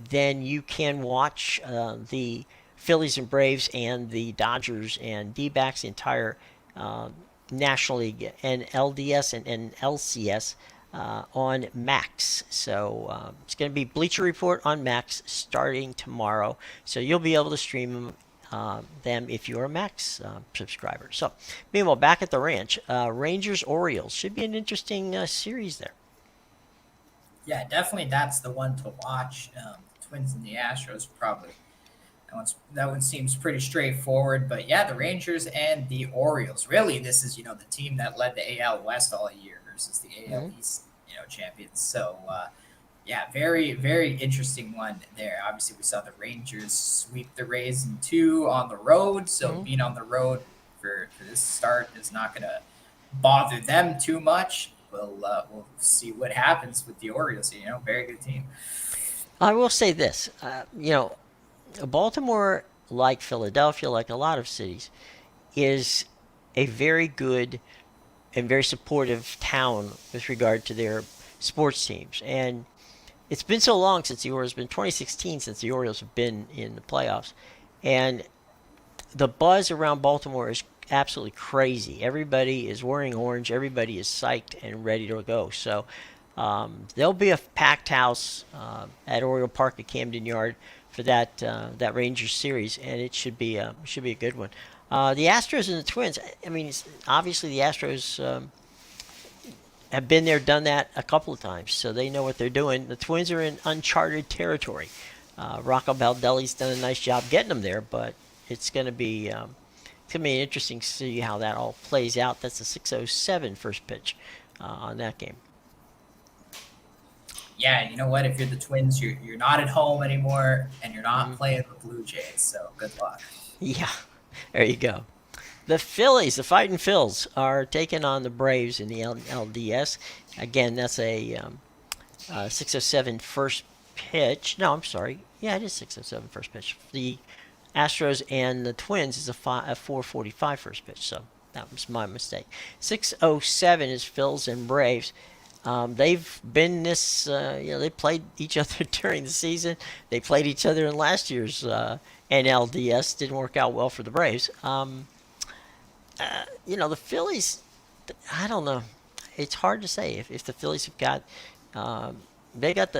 then you can watch the Phillies and Braves and the Dodgers and D-backs, the entire National League and LDS and LCS on Max. So it's going to be Bleacher Report on Max starting tomorrow. So you'll be able to stream them if you're a Max subscriber. So, meanwhile, back at the ranch, Rangers Orioles should be an interesting series there. Yeah, definitely that's the one to watch. Twins and the Astros probably. That one seems pretty straightforward, but yeah, the Rangers and the Orioles. Really, this is the team that led the AL West all year versus the AL Mm-hmm. East, champions. So yeah, very very interesting one there. Obviously, we saw the Rangers sweep the Rays in two on the road, so Mm-hmm. being on the road for this start is not going to bother them too much. We'll see what happens with the Orioles. Very good team. I will say this, Baltimore, like Philadelphia, like a lot of cities, is a very good and very supportive town with regard to their sports teams. And it's been so long since the Orioles, it's been 2016 since the Orioles have been in the playoffs. And the buzz around Baltimore is absolutely crazy. Everybody is wearing orange, everybody is psyched and ready to go. So there'll be a packed house at Oriole Park at Camden Yard for that Rangers series, and it should be a good one. The Astros and the Twins. I mean, obviously the Astros have been there, done that a couple of times, so they know what they're doing. The Twins are in uncharted territory. Rocco Baldelli's done a nice job getting them there, but it's going to be interesting to see how that all plays out. That's a 6:07 first pitch on that game. Yeah, you know what? If you're the Twins, you're not at home anymore, and you're not Hmm. playing the Blue Jays. So good luck. Yeah, there you go. The Phillies, the Fighting Phils, are taking on the Braves in the LDS. Again, that's a 6:07 first pitch. No, I'm sorry. Yeah, it is 6:07 first pitch. The Astros and the Twins is a 4:45 first pitch. So that was my mistake. 6:07 is Phils and Braves. They've been this, they played each other during the season. They played each other in last year's NLDS. Didn't work out well for the Braves. The Phillies, I don't know. It's hard to say if the Phillies have got, um, they got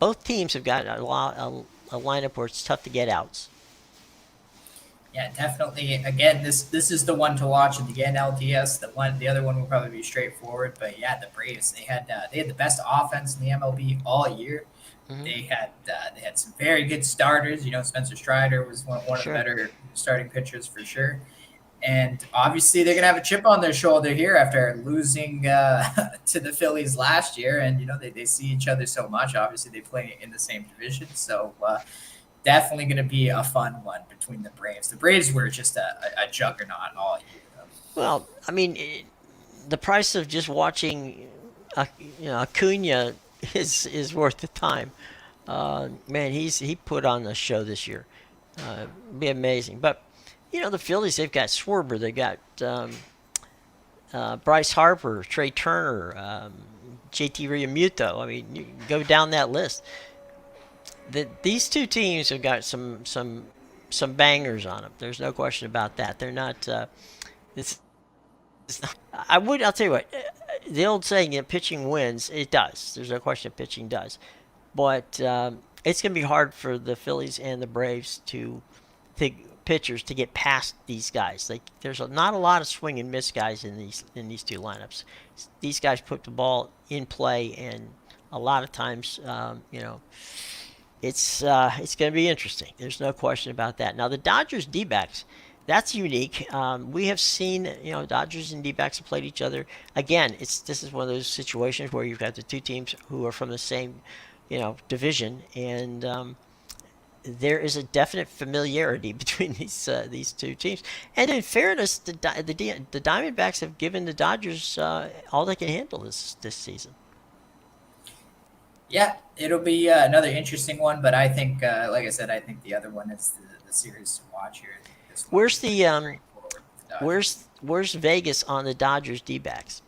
both teams have got a lineup where it's tough to get outs. Yeah, definitely. Again, this is the one to watch in the NLDS. The other one will probably be straightforward. But yeah, the Braves they had the best offense in the MLB all year. Hmm. They had some very good starters. Spencer Strider was one of the Sure. better starting pitchers for sure. And obviously, they're gonna have a chip on their shoulder here after losing to the Phillies last year. And they see each other so much. Obviously, they play in the same division, so definitely going to be a fun one between the Braves. The Braves were just a juggernaut all year. Well, I mean, the price of just watching, Acuna is worth the time. Man, he put on a show this year. Be amazing. But the Phillies, they've got Schwarber, they got Bryce Harper, Trey Turner, JT Realmuto. I mean, you go down that list. These two teams have got some bangers on them. There's no question about that. They're not. It's, it's not. I'll tell you what. The old saying that pitching wins. It does. There's no question that pitching does. But it's going to be hard for the Phillies and the Braves to pitchers to get past these guys. There's not a lot of swing and miss guys in these two lineups. These guys put the ball in play, and a lot of times, it's going to be interesting. There's no question about that. Now the Dodgers D-backs, that's unique. We have seen Dodgers and D-backs have played each other. Again, this is one of those situations where you've got the two teams who are from the same division, and there is a definite familiarity between these two teams. And in fairness, the Diamondbacks have given the Dodgers all they can handle this season. Yeah, it'll be another interesting one, but I think, like I said, I think the other one is the series to watch here. I think this one Where's is the pretty straightforward with the Dodgers. where's Vegas on the Dodgers D-backs?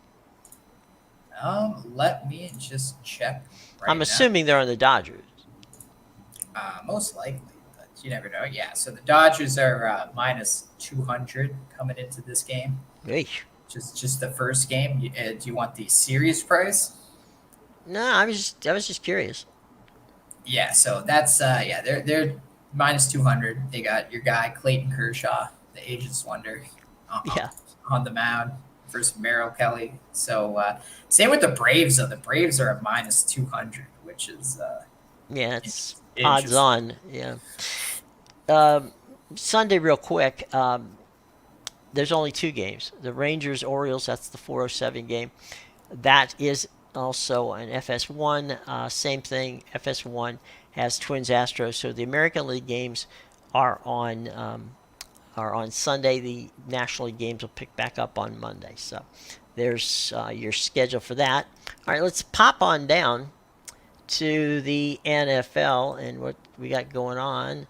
Let me just check I'm right now. assuming they're on the Dodgers. Most likely, but you never know. Yeah, so the Dodgers are minus 200 coming into this game. Hey. Just the first game. Do you want the series price? No, I was just curious. Yeah, so that's yeah, they're minus 200. They got your guy Clayton Kershaw, the Agent's Wonder, uh, Yeah, on the mound versus Merrill Kelly. So same with the Braves. Though the Braves are at minus 200, which is yeah, it's odds interesting. on. Yeah. Um, Sunday, real quick. There's only two games. The Rangers Orioles. That's the 4:07 game. That is also an FS1. Same thing. FS1 has Twins Astros. So the American League games are on are on Sunday. The National League games will pick back up on Monday. So there's your schedule for that. All right, let's pop on down to the NFL and what we got going on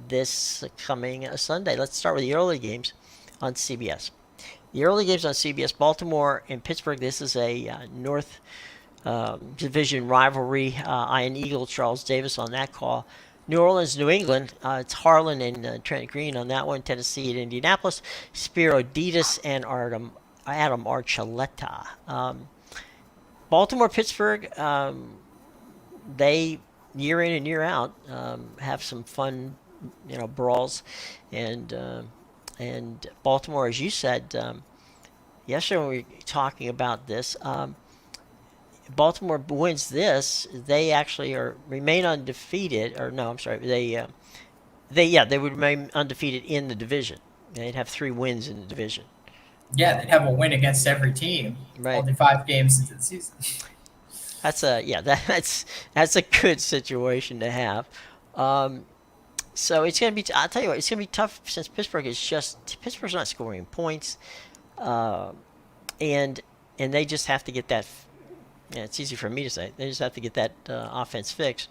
this coming Sunday. Let's start with the early games on CBS. The early games on CBS, Baltimore and Pittsburgh. This is a North division rivalry. Ian Eagle, Charles Davis on that call. New Orleans, New England. It's Harlan and Trent Green on that one. Tennessee at Indianapolis. Spiro Ditas and Adam Archuleta. Baltimore, Pittsburgh. They year in and year out have some fun, brawls, and Baltimore, as you said yesterday when we were talking about this. Baltimore wins this, they actually remain undefeated. Or no, I'm sorry, they would remain undefeated in the division. They'd have 3 wins in the division. Yeah, they'd have a win against every team. Right. Only 5 games into the season. That's a good situation to have. Um, so it's gonna be. I'll tell you what, it's gonna be tough since Pittsburgh's not scoring points, uh, and they just have to get that. Yeah, it's easy for me to say. They just have to get that offense fixed.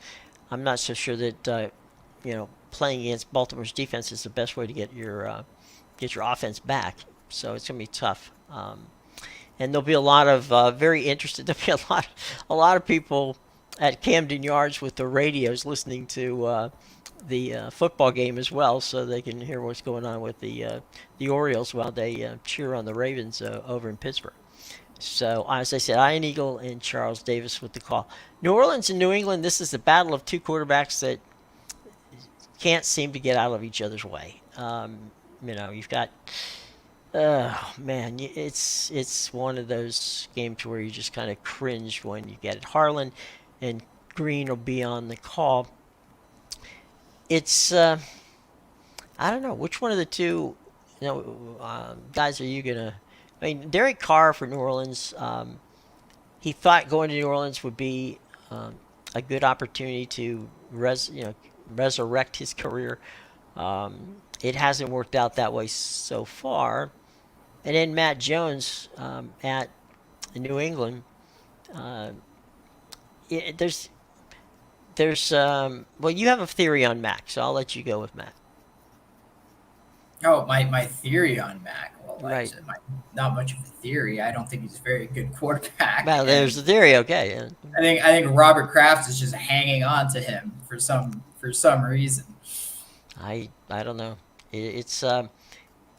I'm not so sure that playing against Baltimore's defense is the best way to get your offense back. So it's gonna be tough. And there'll be a lot of very interested. There'll be a lot of people at Camden Yards with the radios listening to the football game as well, so they can hear what's going on with the Orioles while they cheer on the Ravens over in Pittsburgh. So, as I said, Ian Eagle and Charles Davis with the call. New Orleans and New England, this is the battle of two quarterbacks that can't seem to get out of each other's way. You've got, oh man, it's one of those games where you just kind of cringe when you get it. Harlan and Green will be on the call. It's, I don't know, which one of the two, guys are you going to. I mean, Derek Carr for New Orleans, he thought going to New Orleans would be a good opportunity to resurrect his career. It hasn't worked out that way so far. And then Matt Jones at New England. Uh, there's well, you have a theory on Mac, so I'll let you go with Mac. Oh, my theory on Mac. Well, Right. actually, not much of a theory. I don't think he's a very good quarterback, Well, there's and the theory. Okay. Yeah. I think Robert Kraft is just hanging on to him for some reason. I don't know. It's I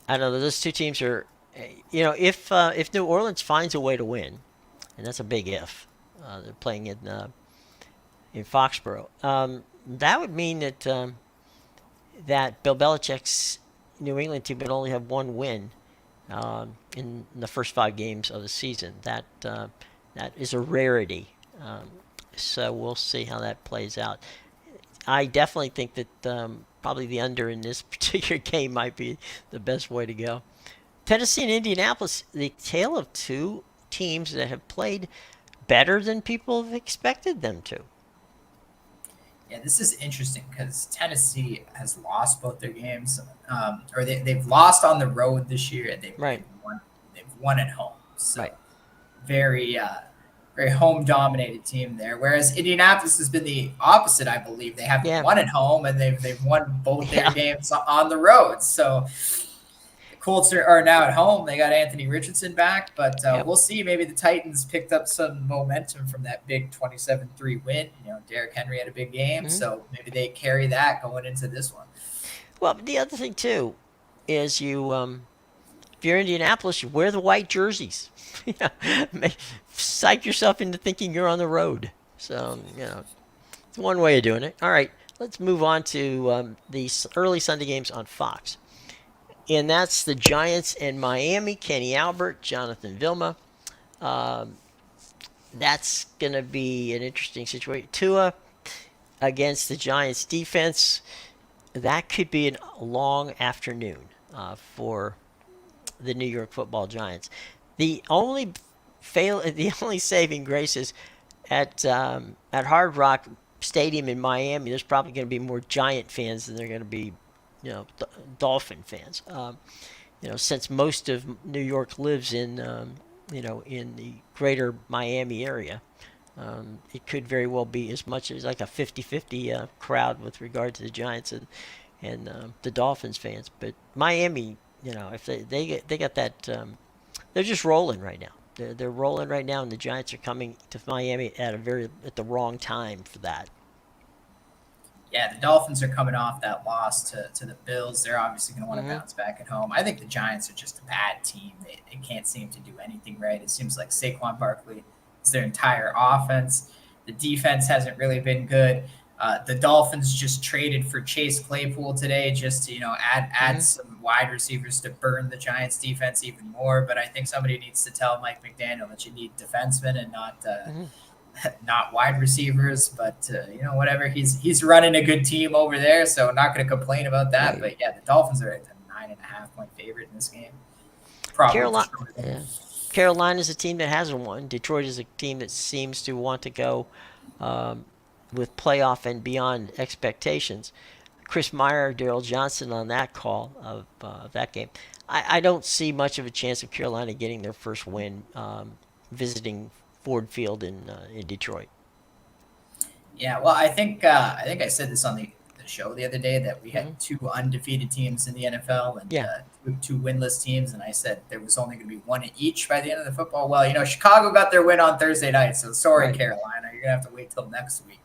don't know. Those two teams are, if New Orleans finds a way to win, and that's a big if. They're playing in Foxborough. That would mean that Bill Belichick's New England team would only have 1 win in the first 5 games of the season. That is a rarity. So we'll see how that plays out. I definitely think that probably the under in this particular game might be the best way to go. Tennessee and Indianapolis, the tale of two teams that have played better than people have expected them to. Yeah, this is interesting because Tennessee has lost both their games, or they've lost on the road this year, and they've Right, won they've won at home. So right. very very home dominated team there. Whereas Indianapolis has been the opposite, I believe. They haven't Yeah, won at home, and they've won both their yeah, games on the road. So the Colts are now at home. They got Anthony Richardson back, but yep. we'll see. Maybe the Titans picked up some momentum from that big 27-3 win. Derrick Henry had a big game, Hmm. so maybe they carry that going into this one. Well, the other thing too is if you're Indianapolis, you wear the white jerseys. Psych yourself into thinking you're on the road. So, it's one way of doing it. All right, let's move on to the early Sunday games on Fox. And that's the Giants and Miami. Kenny Albert, Jonathan Vilma. That's going to be an interesting situation. Tua against the Giants defense. That could be a long afternoon for the New York Football Giants. The only saving grace is at Hard Rock Stadium in Miami. There's probably going to be more Giant fans than there are going to be, Dolphin fans. Since most of New York lives in in the greater Miami area. It could very well be as much as like a 50-50 crowd with regard to the Giants and the Dolphins fans. But Miami, if they got that, they're just rolling right now. They're rolling right now, and the Giants are coming to Miami at the wrong time for that. Yeah, the Dolphins are coming off that loss to the Bills. They're obviously going to want to bounce back at home. I think the Giants are just a bad team. They can't seem to do anything right. It seems like Saquon Barkley is their entire offense. The defense hasn't really been good. The Dolphins just traded for Chase Claypool today just to add some wide receivers to burn the Giants defense even more. But I think somebody needs to tell Mike McDaniel that you need defensemen and not wide receivers, but whatever. He's running a good team over there, so I'm not going to complain about that. Right. But yeah, the Dolphins are at the 9.5-point favorite in this game. Probably Carolina's a team that hasn't won. Detroit is a team that seems to want to go with playoff and beyond expectations. Chris Meyer, Daryl Johnson on that call of that game. I don't see much of a chance of Carolina getting their first win visiting Ford Field in Detroit. Yeah, well, I think I said this on the show the other day that we had two undefeated teams in the NFL and two winless teams, and I said there was only going to be one each by the end of the football. Well, Chicago got their win on Thursday night, so sorry, right. Carolina, you're going to have to wait till next week.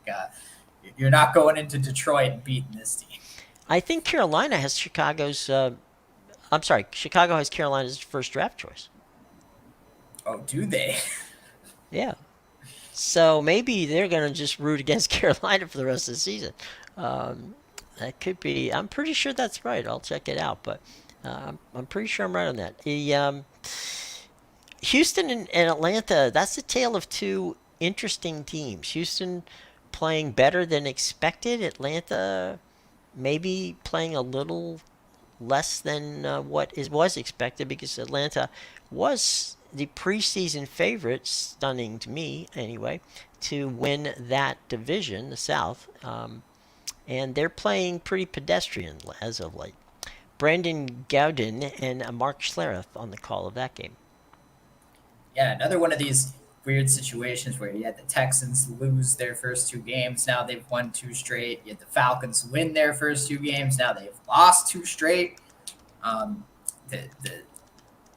You're not going into Detroit and beating this team. I think Carolina has Chicago has Carolina's first draft choice. Oh, do they? Yeah. So maybe they're going to just root against Carolina for the rest of the season. That could be. I'm pretty sure that's right. I'll check it out, but I'm pretty sure I'm right on that. Houston and Atlanta, that's the tale of two interesting teams. Houston playing better than expected. Atlanta maybe playing a little less than what was expected, because Atlanta was the preseason favorite, stunning to me anyway, to win that division, the South. And they're playing pretty pedestrian as of late. Brandon Gowden and Mark Schlereth on the call of that game. Yeah, another one of these weird situations where you had the Texans lose their first two games. Now they've won two straight. You had the Falcons win their first two games. Now they've lost two straight.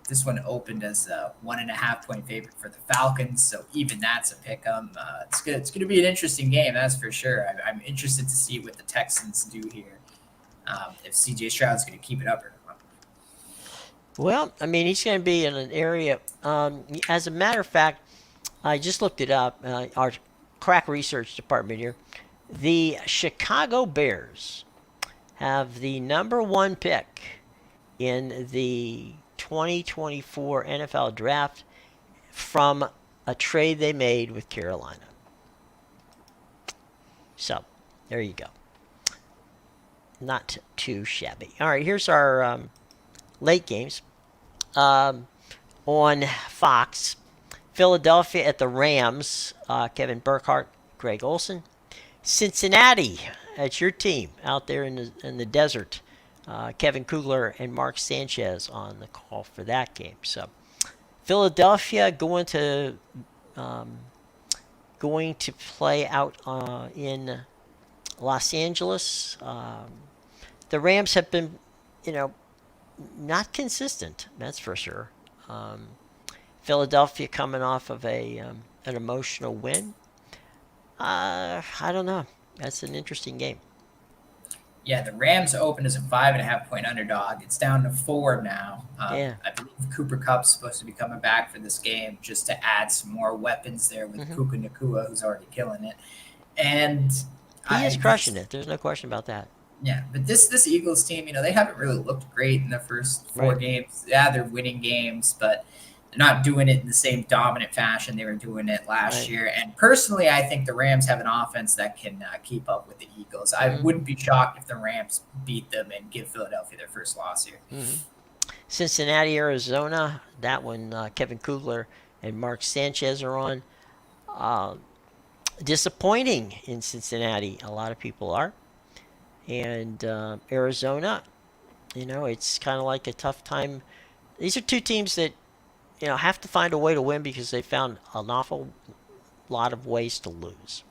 This one opened as a 1.5-point favorite for the Falcons, so even that's a pick 'em. It's good. It's going to be an interesting game, that's for sure. I'm interested to see what the Texans do here. If C.J. Stroud's going to keep it up or not. Well, I mean, he's going to be in an area. As a matter of fact, I just looked it up. Our crack research department here. The Chicago Bears have the number one pick in the 2024 NFL draft from a trade they made with Carolina. So, there you go. Not too shabby. All right, here's our late games. On Fox, Philadelphia at the Rams, Kevin Burkhardt, Greg Olson. Cincinnati, that's your team out there in the desert. Kevin Kugler and Mark Sanchez on the call for that game. So, Philadelphia going to play out in Los Angeles. The Rams have been, not consistent. That's for sure. Philadelphia coming off of an emotional win. I don't know. That's an interesting game. Yeah, the Rams opened as a 5.5 point underdog. It's down to 4 now. Yeah. I believe Cooper Cup's supposed to be coming back for this game just to add some more weapons there with Hmm. Puka Nakua, who's already killing it. And He is crushing this, it. There's no question about that. yeah, but this Eagles team, they haven't really looked great in the first four Right. games. Yeah, they're winning games, but they're not doing it in the same dominant fashion they were doing it last Right. year. And personally, I think the Rams have an offense that can keep up with the Eagles. I Hmm. wouldn't be shocked if the Rams beat them and give Philadelphia their first loss here. Hmm. Cincinnati, Arizona. That one, Kevin Kugler and Mark Sanchez are on. Uh, Disappointing in Cincinnati. A lot of people are. And Arizona, it's kind of like a tough time. These are two teams that, have to find a way to win because they found an awful lot of ways to lose.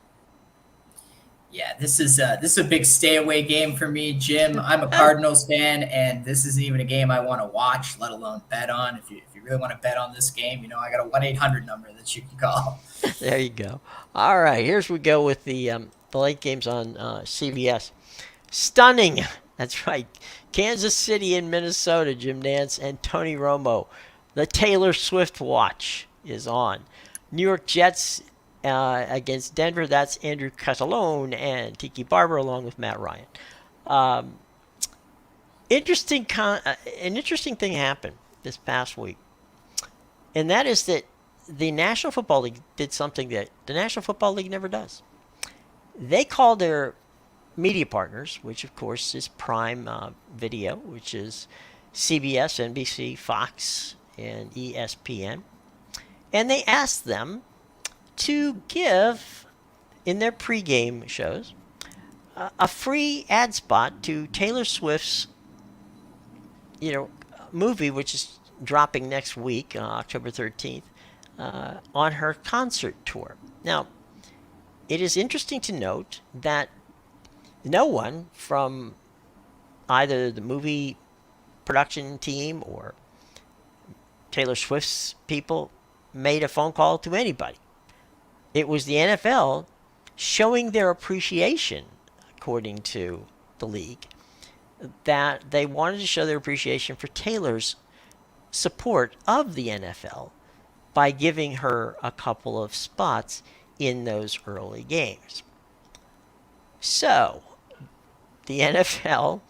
Yeah, this is a big stay away game for me, Jim. I'm a Cardinals fan, and this isn't even a game I want to watch, let alone bet on. If you really want to bet on this game, I got a 1-800 number that you can call. There you go. All right, here's we go with the late games on CBS. Stunning. That's right. Kansas City and Minnesota, Jim Nance and Tony Romo. The Taylor Swift watch is on. New York Jets against Denver. That's Andrew Catalone and Tiki Barber along with Matt Ryan. Um, an interesting thing happened this past week, and that is that the National Football League did something that the National Football League never does. They called their media partners, which of course is Prime Video, which is CBS, NBC, Fox, and ESPN, and they asked them to give in their pregame shows a free ad spot to Taylor Swift's, movie, which is dropping next week, October 13th, on her concert tour. Now, it is interesting to note that no one from either the movie production team or Taylor Swift's people made a phone call to anybody. It was the NFL showing their appreciation, according to the league, that they wanted to show their appreciation for Taylor's support of the NFL by giving her a couple of spots in those early games. So, the NFL,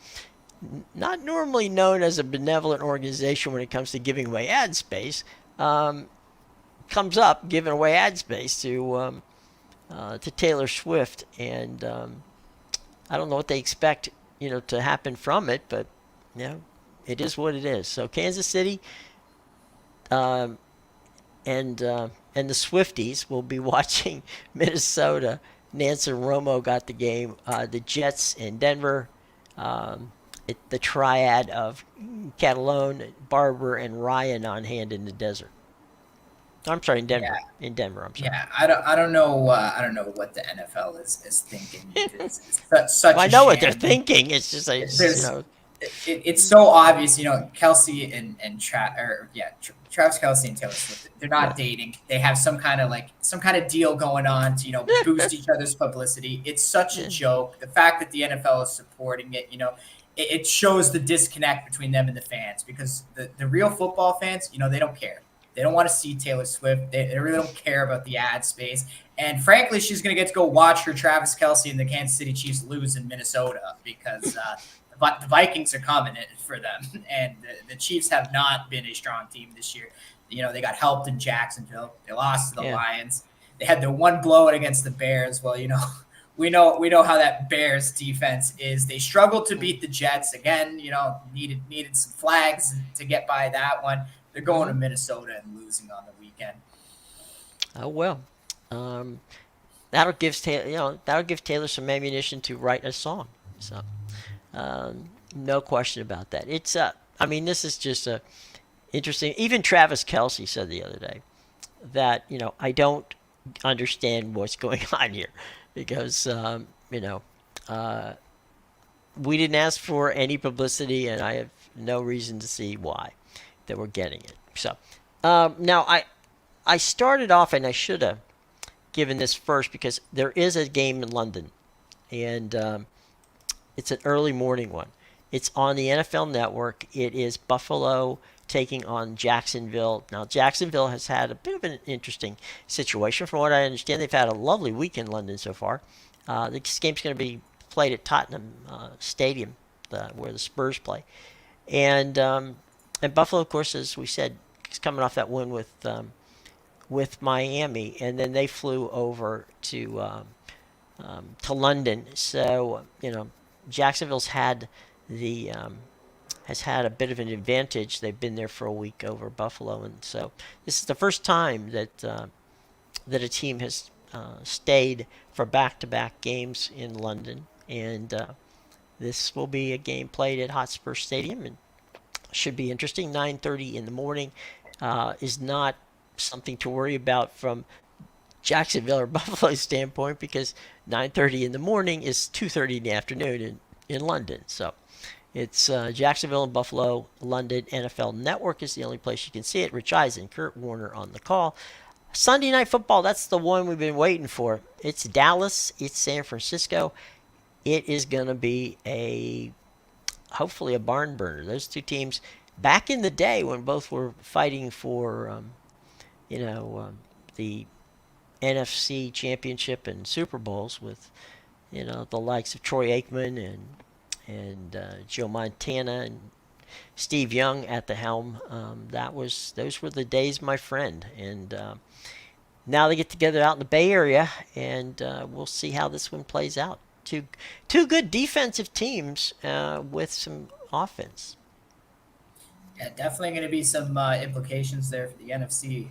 not normally known as a benevolent organization when it comes to giving away ad space, comes up giving away ad space to Taylor Swift, and I don't know what they expect to happen from it, but it is what it is. So Kansas City um, and the Swifties will be watching Minnesota. Nance and Romo got the game. The Jets in Denver. The triad of Catalone, Barber, and Ryan on hand in the desert. I'm sorry, in Yeah, Denver. In Denver, I'm sorry. yeah. I don't know what the NFL is thinking. It's such Well, I a know what they're sham. thinking. It's just, There's it's so obvious, Kelsey and Travis Kelsey and Taylor Swift. They're yeah. not dating. They have some kind of deal going on to boost each other's publicity. It's such a Yeah. joke. The fact that the NFL is supporting it, it shows the disconnect between them and the fans because the real football fans, they don't care. They don't want to see Taylor Swift. They really don't care about the ad space. And frankly, she's going to get to go watch her Travis Kelsey and the Kansas City Chiefs lose in Minnesota because the Vikings are coming for them. And the Chiefs have not been a strong team this year. They got helped in Jacksonville. They lost to the Yeah. Lions. They had their one blowout against the Bears. Well, we know how that Bears defense is. They struggled to beat the Jets again. Needed some flags to get by that one. They're going to Minnesota and losing on the weekend. Oh well. Um, that'll give Taylor some ammunition to write a song. So no question about that. It's I mean, this is just a interesting. Even Travis Kelsey said the other day that I don't understand what's going on here because we didn't ask for any publicity, and I have no reason to see why that we're getting it. So now I started off, and I should have given this first because there is a game in London, and It's an early morning one. It's on the NFL Network. It is Buffalo taking on Jacksonville. Now, Jacksonville has had a bit of an interesting situation. From what I understand, they've had a lovely week in London so far. This game's going to be played at Tottenham Stadium, where the Spurs play. And Buffalo, of course, as we said, is coming off that win with Miami, and then they flew over to London. So Jacksonville's had the has had a bit of an advantage. They've been there for a week over Buffalo, and so this is the first time that a team has stayed for back-to-back games in London, and this will be a game played at Hotspur Stadium, and should be interesting. 9:30 in the morning is not something to worry about from Jacksonville or Buffalo standpoint, because 9:30 in the morning is 2:30 in the afternoon in London. So it's Jacksonville and Buffalo. London NFL Network is the only place you can see it. Rich Eisen, Kurt Warner on the call. Sunday Night Football, that's the one we've been waiting for. It's Dallas, it's San Francisco. It is going to be hopefully a barn burner. Those two teams, back in the day when both were fighting for the NFC Championship and Super Bowls, with the likes of Troy Aikman and Joe Montana and Steve Young at the helm. Those were the days, my friend. And now they get together out in the Bay Area, and we'll see how this one plays out. Two good defensive teams with some offense. Yeah, definitely going to be some implications there for the NFC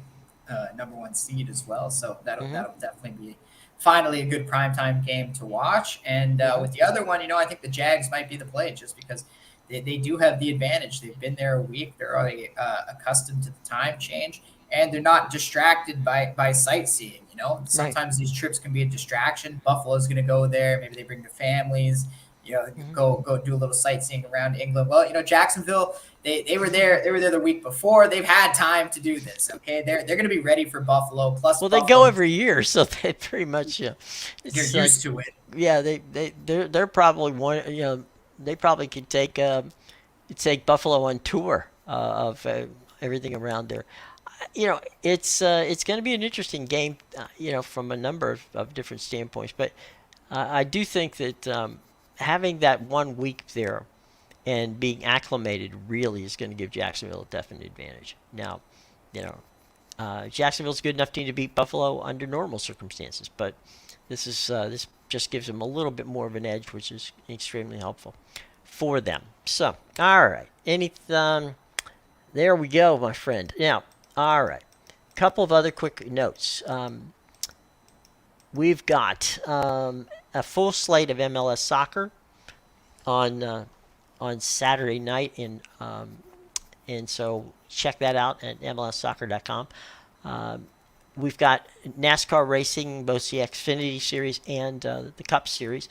number one seed as well. So that'll definitely be finally a good primetime game to watch. And with the other one, I think the Jags might be the play, just because they do have the advantage. They've been there a week. They're already accustomed to the time change, and they're not distracted by sightseeing. Sometimes these trips can be a distraction. Buffalo's going to go there. Maybe they bring their families. Go do a little sightseeing around England. Well, Jacksonville, they were there. They were there the week before. They've had time to do this. Okay, they're going to be ready for Buffalo. Plus, well, they go every year, so they pretty much you're used to it. Yeah, they're probably one. They probably could take Buffalo on tour of everything around there. It's going to be an interesting game. From a number of different standpoints, but I do think that having that 1 week there and being acclimated really is going to give Jacksonville a definite advantage. Now, Jacksonville's a good enough team to beat Buffalo under normal circumstances, but this just gives them a little bit more of an edge, which is extremely helpful for them. So, all right, there we go, my friend. Now, all right, couple of other quick notes. We've got a full slate of MLS soccer on Saturday night, and so check that out at MLSsoccer.com. We've got NASCAR racing, both the Xfinity Series and the Cup Series.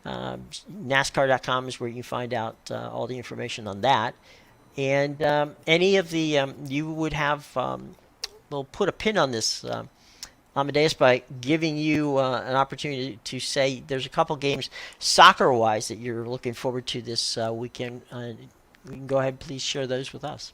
NASCAR.com is where you can find out all the information on that. And any of the you would have, we'll put a pin on this, Amedeus, by giving you an opportunity to say there's a couple games soccer-wise that you're looking forward to this weekend. You can go ahead and please share those with us.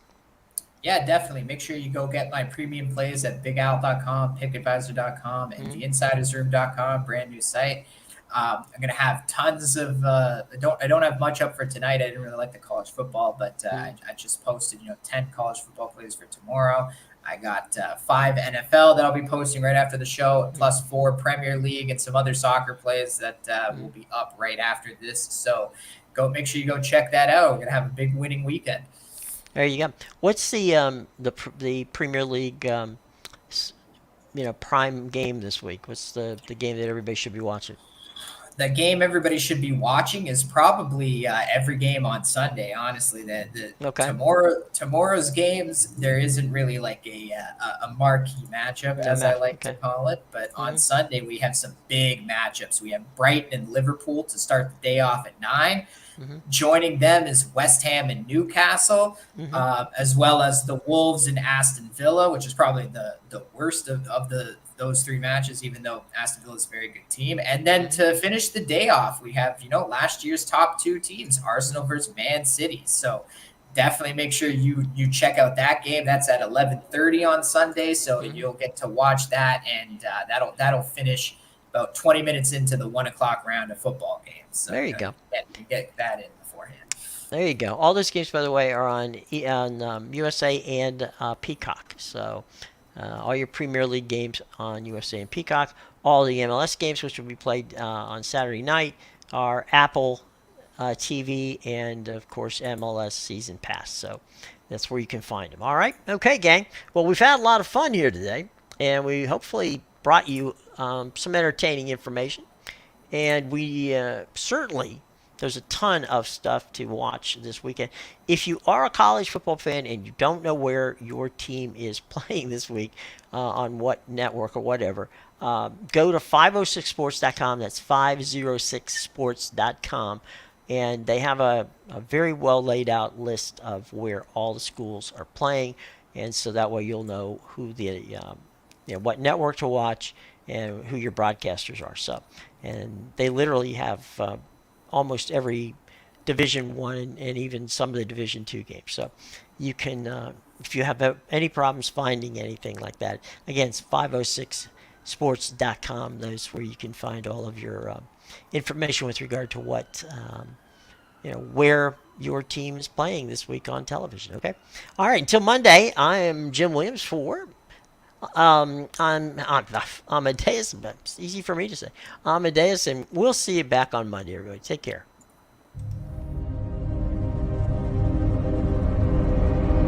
Yeah, definitely. Make sure you go get my premium plays at BigAl.com, PickAdvisor.com, and TheInsidersRoom.com, brand new site. I'm going to have tons of I don't have much up for tonight. I didn't really like the college football, but I just posted 10 college football plays for tomorrow. I got 5 NFL that I'll be posting right after the show, plus 4 Premier League and some other soccer plays that will be up right after this. So make sure you go check that out. We're going to have a big winning weekend. There you go. What's the Premier League prime game this week? What's the game that everybody should be watching? The game everybody should be watching is probably every game on Sunday. Honestly, tomorrow's games, there isn't really like a marquee matchup, as I like to call it. But on Sunday, we have some big matchups. We have Brighton and Liverpool to start the day off at 9. Joining them is West Ham and Newcastle, as well as the Wolves and Aston Villa, which is probably the worst of the those three matches, even though Aston Villa is a very good team. And then to finish the day off, we have, last year's top two teams, Arsenal versus Man City. So definitely make sure you check out that game. That's at 11:30 on Sunday, so you'll get to watch that, and that'll finish about 20 minutes into the 1 o'clock round of football games. So There you go. you get that in beforehand. There you go. All those games, by the way, are on USA and Peacock. So all your Premier League games on USA and Peacock. All the MLS games, which will be played on Saturday night, are Apple TV and, of course, MLS Season Pass. So that's where you can find them. All right? Okay, gang. Well, we've had a lot of fun here today, and we hopefully brought you some entertaining information. And we certainly, there's a ton of stuff to watch this weekend. If you are a college football fan and you don't know where your team is playing this week, on what network or whatever, go to 506sports.com. That's 506sports.com. And they have a very well laid out list of where all the schools are playing. And so that way you'll know who what network to watch and who your broadcasters are. So, and they literally have almost every Division One and even some of the Division Two games. So you can, if you have any problems finding anything like that, again, it's 506sports.com. That's where you can find all of your information with regard to what, where your team is playing this week on television. Okay. All right. Until Monday, I am Jim Williams for. I'm Amedeus, but it's easy for me to say. Amedeus, and we'll see you back on Monday, everybody. Take care.